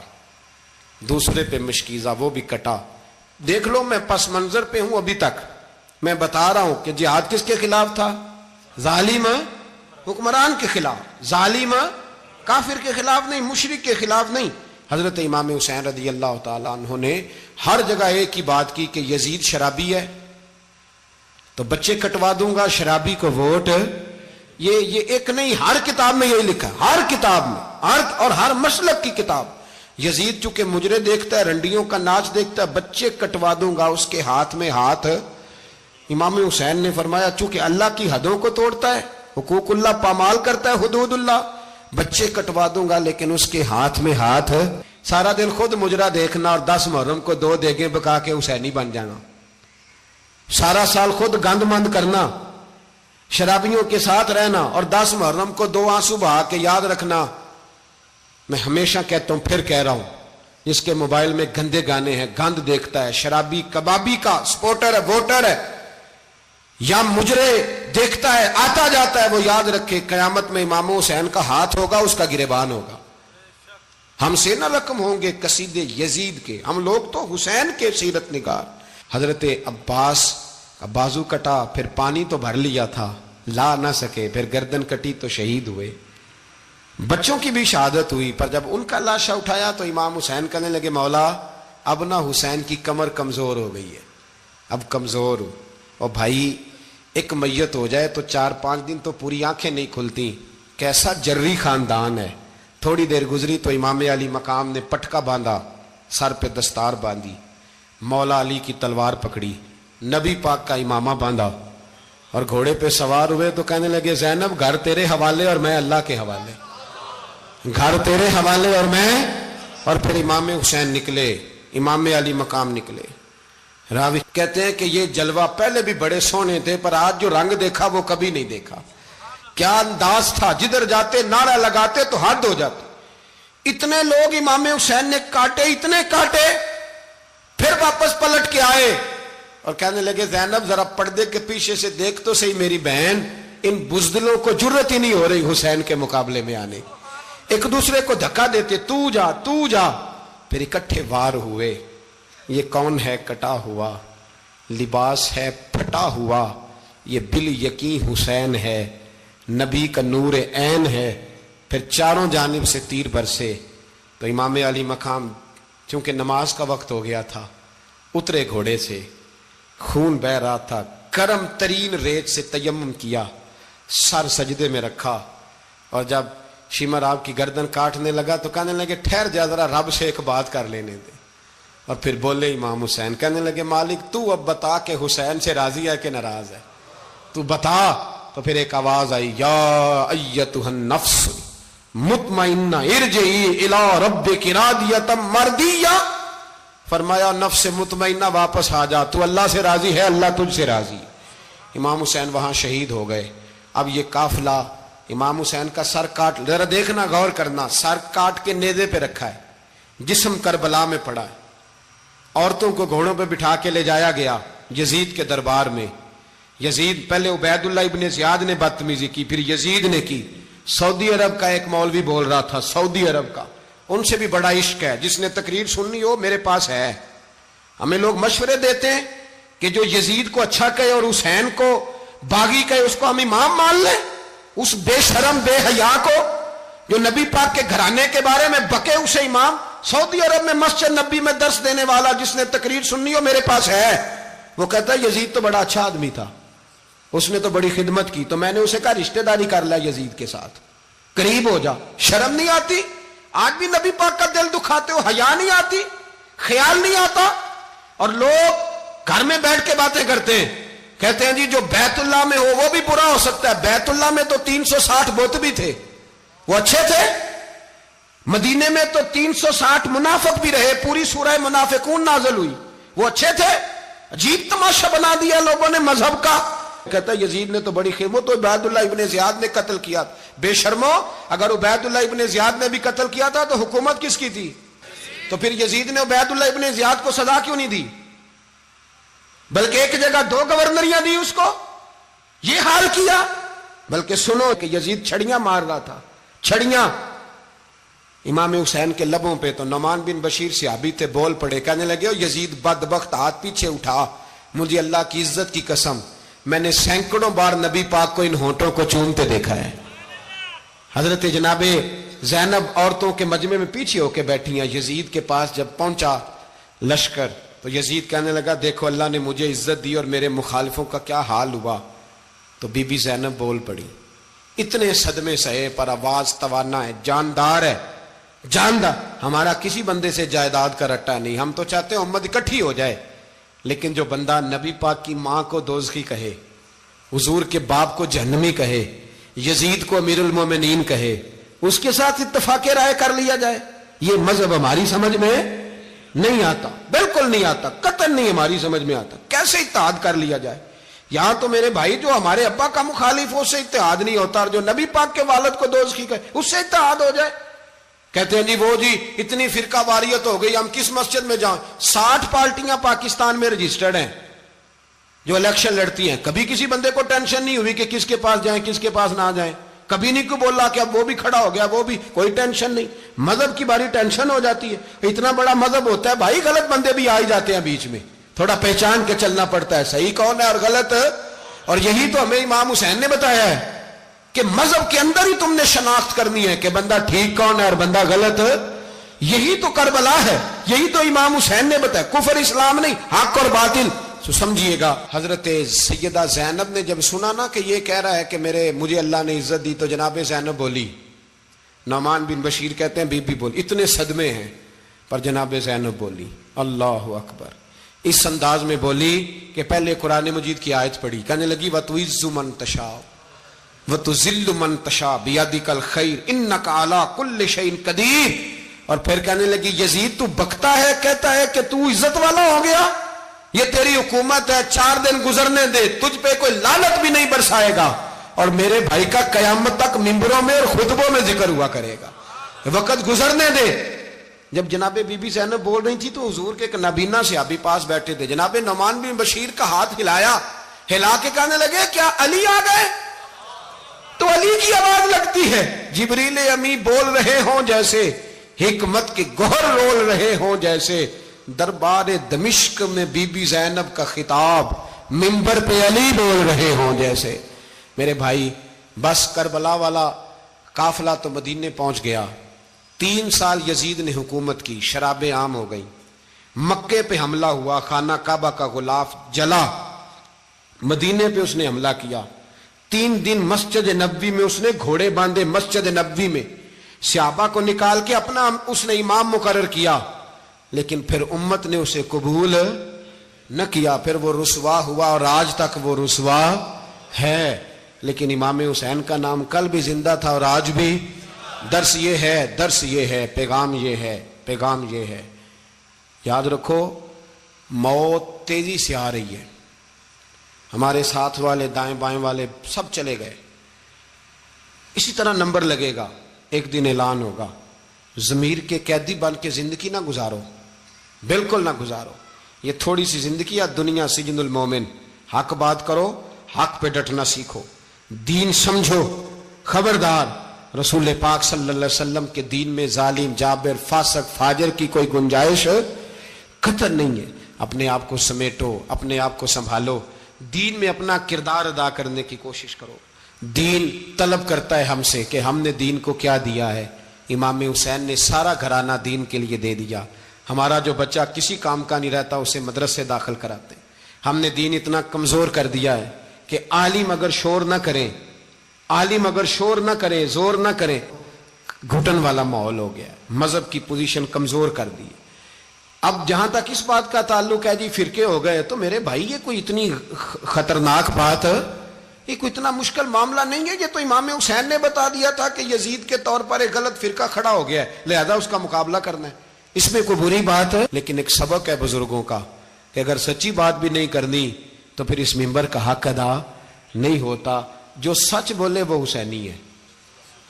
دوسرے پہ مشکیزہ وہ بھی کٹا۔ دیکھ لو میں پس منظر پہ ہوں ابھی تک، میں بتا رہا ہوں کہ جہاد کس کے خلاف تھا؟ ظالم حکمران کے خلاف، ظالم کافر کے خلاف نہیں، مشرک کے خلاف نہیں۔ حضرت امام حسین رضی اللہ تعالیٰ عنہ نے ہر جگہ ایک ہی بات کی کہ یزید شرابی ہے تو بچے کٹوا دوں گا، شرابی کو ووٹ۔ یہ ایک نہیں، ہر کتاب میں یہی لکھا، ہر کتاب میں، اور ہر مسلک کی کتاب۔ یزید چونکہ مجرے دیکھتا ہے، رنڈیوں کا ناچ دیکھتا ہے، بچے کٹوا دوں گا، اس کے ہاتھ میں ہاتھ۔ امام حسین نے فرمایا چونکہ اللہ کی حدوں کو توڑتا ہے، حقوق اللہ پامال کرتا ہے، حدود اللہ، بچے کٹوا دوں گا لیکن اس کے ہاتھ میں ہاتھ۔ سارا دن خود مجرا دیکھنا اور 10 محرم کو 2 دیگیں پکا کے حسینی بن جانا، سارا سال خود گند مند کرنا، شرابیوں کے ساتھ رہنا، اور 10 محرم کو 2 آنسو بہا کے یاد رکھنا۔ میں ہمیشہ کہتا ہوں، پھر کہہ رہا ہوں، جس کے موبائل میں گندے گانے ہیں، گند دیکھتا ہے، شرابی کبابی کا سپورٹر ہے، ووٹر ہے، یا مجرے دیکھتا ہے آتا جاتا ہے، وہ یاد رکھے قیامت میں امام حسین کا ہاتھ ہوگا، اس کا گریبان ہوگا، ہم سے نہ رقم ہوں گے قصیدے یزید کے، ہم لوگ تو حسین کے سیرت نگار۔ حضرت عباس کا بازو کٹا، پھر پانی تو بھر لیا تھا، لا نہ سکے، پھر گردن کٹی تو شہید ہوئے۔ بچوں کی بھی شہادت ہوئی، پر جب ان کا لاشا اٹھایا تو امام حسین کہنے لگے مولا اب نہ حسین کی کمر کمزور ہو گئی ہے، اب کمزور ہو، اور بھائی ایک میت ہو جائے تو 4-5 دن تو پوری آنکھیں نہیں کھلتی، کیسا جری خاندان ہے۔ تھوڑی دیر گزری تو امام علی مقام نے پٹکا باندھا، سر پہ دستار باندھی، مولا علی کی تلوار پکڑی، نبی پاک کا امامہ باندھا اور گھوڑے پہ سوار ہوئے تو کہنے لگے زینب گھر تیرے حوالے اور میں اللہ کے حوالے، گھر تیرے حوالے اور میں، اور پھر امام حسین نکلے، امام علی مقام نکلے۔ راوی کہتے ہیں کہ یہ جلوہ پہلے بھی بڑے سونے تھے، پر آج جو رنگ دیکھا وہ کبھی نہیں دیکھا۔ کیا انداز تھا، جدھر جاتے نعرہ لگاتے تو حد ہو جاتے۔ اتنے لوگ امام حسین نے کاٹے، اتنے کاٹے، پھر واپس پلٹ کے آئے اور کہنے لگے زینب ذرا پردے کے پیچھے سے دیکھ تو صحیح میری بہن، ان بزدلوں کو جرت ہی نہیں ہو رہی حسین کے مقابلے میں آنے، ایک دوسرے کو دھکا دیتے، تو جا تو جا، پھر اکٹھے وار ہوئے۔ یہ کون ہے کٹا ہوا، لباس ہے پھٹا ہوا، یہ بال یقین حسین ہے، نبی کا نور عین ہے۔ پھر چاروں جانب سے تیر برسے تو امام علی مقام چونکہ نماز کا وقت ہو گیا تھا، اترے گھوڑے سے، خون بہ رہا تھا، گرم ترین ریت سے تیمم کیا، سر سجدے میں رکھا، اور جب شمر آپ کی گردن کاٹنے لگا تو کہنے لگے ٹھہر جا ذرا رب سے ایک بات کر لینے دے، اور پھر بولے امام حسین، کہنے لگے مالک تو اب بتا کہ حسین سے راضی ہے کہ ناراض ہے، تو بتا۔ تو پھر ایک آواز آئی، یا ایتھا النفس مطمئنہ ارجعی الی ربک راضیۃ مرضیہ، فرمایا نفس مطمئنہ واپس آ جا، تو اللہ سے راضی ہے، اللہ تجھ سے راضی۔ امام حسین وہاں شہید ہو گئے۔ اب یہ قافلہ امام حسین کا سر کاٹ، ذرا دیکھنا غور کرنا، سر کاٹ کے نیزے پہ رکھا ہے، جسم کربلا میں پڑا ہے، عورتوں کو گھوڑوں پہ بٹھا کے لے جایا گیا یزید کے دربار میں۔ یزید پہلے عبید اللہ ابن زیاد نے بدتمیزی کی، پھر یزید نے کی۔ سعودی عرب کا ایک مولوی بول رہا تھا، سعودی عرب کا، ان سے بھی بڑا عشق ہے، جس نے تقریر سننی ہو میرے پاس ہے۔ ہمیں لوگ مشورے دیتے ہیں کہ جو یزید کو اچھا کہے اور حسین کو باغی کہے اس کو ہم امام مان لیں، اس بے شرم بے حیا کو جو نبی پاک کے گھرانے کے بارے میں بکے اسے امام۔ سعودی عرب میں مسجد نبی میں درس دینے والا جس نے تقریر سننی ہو میرے پاس ہے، وہ کہتا ہے یزید تو بڑا اچھا آدمی تھا، اس نے تو بڑی خدمت کی، تو میں نے اسے کہا رشتہ داری کر لیا یزید کے ساتھ، قریب ہو جا۔ شرم نہیں آتی؟ آج بھی نبی پاک کا دل دکھاتے ہو، حیا نہیں آتی، خیال نہیں آتا؟ اور لوگ گھر میں بیٹھ کے باتیں کرتے ہیں، کہتے ہیں جی جو بیت اللہ میں ہو وہ بھی برا ہو سکتا ہے۔ بیت اللہ میں تو 360 بت بھی تھے، وہ اچھے تھے۔ مدینے میں تو 360 منافق بھی رہے، پوری سورہ منافقون نازل ہوئی، وہ اچھے تھے۔ عجیب تماشا بنا دیا لوگوں نے مذہب کا۔ کہتا ہے یزید نے تو بڑی خدمت، تو عبید اللہ ابن زیاد نے قتل کیا۔ بے شرمو، اگر عبید اللہ ابن زیاد نے بھی قتل کیا تھا تو حکومت کس کی تھی؟ تو پھر یزید نے عبید اللہ ابن زیاد کو سزا کیوں نہیں دی، بلکہ ایک جگہ 2 گورنریاں دی اس کو، یہ حال کیا؟ بلکہ سنو کہ یزید چھڑیاں مار رہا تھا، چھڑیاں امام حسین کے لبوں پہ۔ تو نعمان بن بشیر صحابی تھے، بول پڑے، کہنے لگے یزید بدبخت، ہاتھ پیچھے اٹھا، مجھے اللہ کی عزت کی قسم میں نے سینکڑوں بار نبی پاک کو ان ہونٹوں کو چومتے دیکھا ہے۔ حضرت جناب زینب عورتوں کے مجمع میں پیچھے ہو کے بیٹھی ہیں۔ یزید کے پاس جب پہنچا لشکر تو یزید کہنے لگا دیکھو اللہ نے مجھے عزت دی اور میرے مخالفوں کا کیا حال ہوا۔ تو بی بی زینب بول پڑی، اتنے صدمے سہے پر آواز توانا ہے، جاندار ہے، جاندار۔ ہمارا کسی بندے سے جائیداد کا رٹا نہیں، ہم تو چاہتے ہیں امت اکٹھی ہو جائے، لیکن جو بندہ نبی پاک کی ماں کو دوزخی کہے، حضور کے باپ کو جہنمی کہے، یزید کو امیر المومنین کہے، اس کے ساتھ اتفاق رائے کر لیا جائے، یہ مذہب ہماری سمجھ میں نہیں آتا، بالکل نہیں آتا، قطعاً نہیں ہماری سمجھ میں آتا۔ کیسے اتحاد کر لیا جائے؟ یہاں تو میرے بھائی جو ہمارے ابا کا مخالف ہو اس سے اتحاد نہیں ہوتا، اور جو نبی پاک کے والد کو دوزخی کہے اس سے اتحاد ہو جائے۔ کہتے ہیں جی وہ جی اتنی فرقہ واریت ہو گئی، ہم کس مسجد میں جائیں؟ 60 پارٹیاں پاکستان میں رجسٹرڈ ہیں جو الیکشن لڑتی ہیں، کبھی کسی بندے کو ٹینشن نہیں ہوئی کہ کس کے پاس جائیں کس کے پاس نہ جائیں۔ کبھی نہیں کو بولا کہ اب وہ بھی کھڑا ہو گیا, وہ بھی, کوئی ٹینشن نہیں. مذہب کی باری ٹینشن ہو جاتی ہے. اتنا بڑا مذہب ہوتا ہے بھائی, غلط بندے بھی آ ہی جاتے ہیں بیچ میں, تھوڑا پہچان کے چلنا پڑتا ہے صحیح کون ہے اور غلط. اور یہی تو ہمیں امام حسین نے بتایا ہے کہ مذہب کے اندر ہی تم نے شناخت کرنی ہے کہ بندہ ٹھیک کون ہے اور بندہ غلط. یہی تو کربلا ہے, یہی تو امام حسین نے بتایا, کفر اسلام نہیں, حق اور باطل. تو سمجھیے گا, حضرت سیدہ زینب نے جب سنا نا کہ یہ کہہ رہا ہے کہ مجھے اللہ نے عزت دی, تو جناب زینب بولی. نعمان بن بشیر کہتے ہیں بی بی بولی, اتنے صدمے ہیں پر جناب زینب بولی اللہ اکبر. اس انداز میں بولی کہ پہلے قرآن مجید کی آیت پڑھی, کہنے لگی وَتُعِزُّ مَن تَشَاءُ وَتُذِلُّ مَن تَشَاءُ بِيَدِكَ الْخَيْرُ إِنَّكَ عَلَىٰ كُلِّ شَيْءٍ قَدِيرٌ. اور پھر کہنے لگی یزید تو بکتا ہے, کہتا ہے کہ تو عزت والا ہو گیا, یہ تیری حکومت ہے, 4 دن گزرنے دے, تجھ پہ کوئی لعنت بھی نہیں برسائے گا, اور میرے بھائی کا قیامت تک ممبروں میں اور خطبوں میں ذکر ہوا کرے گا, وقت گزرنے دے. جب جناب بی بی زینب بول رہی تھی تو حضور کے ایک نابینا صحابی پاس بیٹھے تھے, جناب نعمان بن بشیر کا ہاتھ ہلایا, ہلا کے کہنے لگے کیا علی آ گئے؟ تو علی کی آواز لگتی ہے, جبریل امی بول رہے ہوں جیسے, حکمت کے گوہر رول رہے ہوں جیسے, دربار دمشق میں بی بی زینب کا خطاب, منبر پہ علی بول رہے ہوں جیسے. میرے بھائی بس کربلا والا قافلہ تو مدینے پہنچ گیا. 3 سال یزید نے حکومت کی, شرابیں عام ہو گئیں, مکے پہ حملہ ہوا, خانہ کعبہ کا غلاف جلا, مدینے پہ اس نے حملہ کیا. 3 دن مسجد نبوی میں اس نے گھوڑے باندھے, مسجد نبوی میں صحابہ کو نکال کے اپنا اس نے امام مقرر کیا, لیکن پھر امت نے اسے قبول نہ کیا, پھر وہ رسوا ہوا اور آج تک وہ رسوا ہے. لیکن امام حسین کا نام کل بھی زندہ تھا اور آج بھی. درس یہ ہے, پیغام یہ ہے, پیغام یہ ہے. یاد رکھو موت تیزی سے آ رہی ہے, ہمارے ساتھ والے دائیں بائیں والے سب چلے گئے, اسی طرح نمبر لگے گا, ایک دن اعلان ہوگا. ضمیر کے قیدی بن کے زندگی نہ گزارو, بالکل نہ گزارو. یہ تھوڑی سی زندگی ہے دنیا سجن المومن. حق بات کرو, حق پہ ڈٹنا سیکھو, دین سمجھو. خبردار, رسول پاک صلی اللہ علیہ وسلم کے دین میں ظالم, جابر, فاسق, فاجر کی کوئی گنجائش قطعاً نہیں ہے. اپنے آپ کو سمیٹو, اپنے آپ کو سنبھالو, دین میں اپنا کردار ادا کرنے کی کوشش کرو. دین طلب کرتا ہے ہم سے کہ ہم نے دین کو کیا دیا ہے. امام حسین نے سارا گھرانہ دین کے لیے دے دیا. ہمارا جو بچہ کسی کام کا نہیں رہتا اسے مدرسے داخل کراتے. ہم نے دین اتنا کمزور کر دیا ہے کہ عالم اگر شور نہ کریں, عالم اگر شور نہ کریں, زور نہ کریں, گھٹن والا ماحول ہو گیا. مذہب کی پوزیشن کمزور کر دی. اب جہاں تک اس بات کا تعلق ہے جی فرقے ہو گئے, تو میرے بھائی یہ کوئی اتنی خطرناک بات, یہ کوئی اتنا مشکل معاملہ نہیں ہے. یہ تو امام حسین نے بتا دیا تھا کہ یزید کے طور پر ایک غلط فرقہ کھڑا ہو گیا ہے, لہذا اس کا مقابلہ کرنا ہے. اس میں کوئی بری بات ہے, لیکن ایک سبق ہے بزرگوں کا کہ اگر سچی بات بھی نہیں کرنی تو پھر اس منبر کا حق ادا نہیں ہوتا. جو سچ بولے وہ حسینی ہے,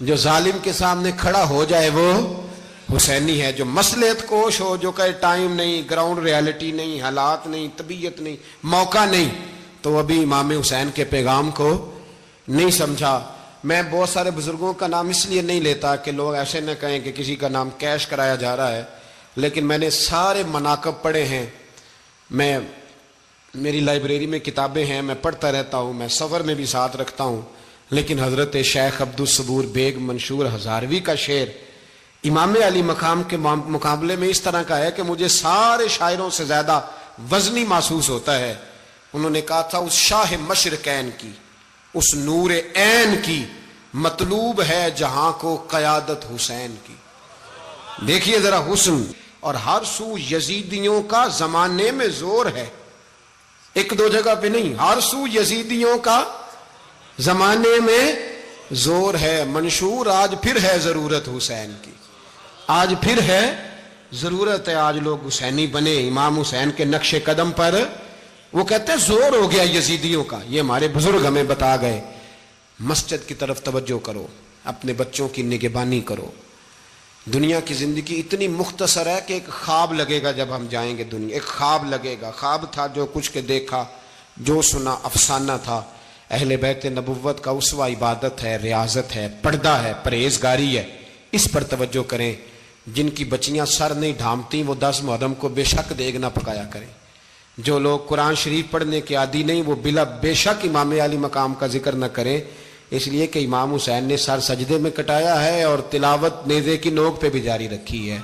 جو ظالم کے سامنے کھڑا ہو جائے وہ حسینی ہے. جو مصلحت کوش ہو, جو کہے ٹائم نہیں, گراؤنڈ ریالٹی نہیں, حالات نہیں, طبیعت نہیں, موقع نہیں, تو ابھی امام حسین کے پیغام کو نہیں سمجھا. میں بہت سارے بزرگوں کا نام اس لیے نہیں لیتا کہ لوگ ایسے نہ کہیں کہ کسی کا نام کیش کرایا جا رہا ہے, لیکن میں نے سارے مناقب پڑھے ہیں. میری لائبریری میں کتابیں ہیں, میں پڑھتا رہتا ہوں, میں سفر میں بھی ساتھ رکھتا ہوں. لیکن حضرت شیخ عبدالصبور بیگ منشور ہزاروی کا شعر امام علی مقام کے مقابلے میں اس طرح کا ہے کہ مجھے سارے شاعروں سے زیادہ وزنی محسوس ہوتا ہے. انہوں نے کہا تھا اس شاہ مشرقین کی, اس نور عین کی, مطلوب ہے جہاں کو قیادت حسین کی. دیکھیے ذرا حسن, اور ہر سو یزیدیوں کا زمانے میں زور ہے, ایک دو جگہ پہ نہیں, ہر سو یزیدیوں کا زمانے میں زور ہے. منشور آج پھر ہے ضرورت حسین کی, آج پھر ہے ضرورت ہے, آج لوگ حسینی بنے, امام حسین کے نقش قدم پر. وہ کہتے ہیں زور ہو گیا یزیدیوں کا, یہ ہمارے بزرگ ہمیں بتا گئے. مسجد کی طرف توجہ کرو, اپنے بچوں کی نگہبانی کرو. دنیا کی زندگی اتنی مختصر ہے کہ ایک خواب لگے گا جب ہم جائیں گے دنیا, ایک خواب لگے گا. خواب تھا جو کچھ کے دیکھا, جو سنا افسانہ تھا. اہل بیت نبوت کا اسوہ عبادت ہے، ریاضت ہے، پردہ ہے، پرہیزگاری ہے، اس پر توجہ کریں۔ جن کی بچیاں سر نہیں ڈھانپتی وہ 10 محرم کو بے شک دیگ نہ پکایا کریں۔ جو لوگ قرآن شریف پڑھنے کے عادی نہیں وہ بے شک امام علی مقام کا ذکر نہ کریں، اس لیے کہ امام حسین نے سر سجدے میں کٹایا ہے اور تلاوت نیزے کی نوک پہ بھی جاری رکھی ہے۔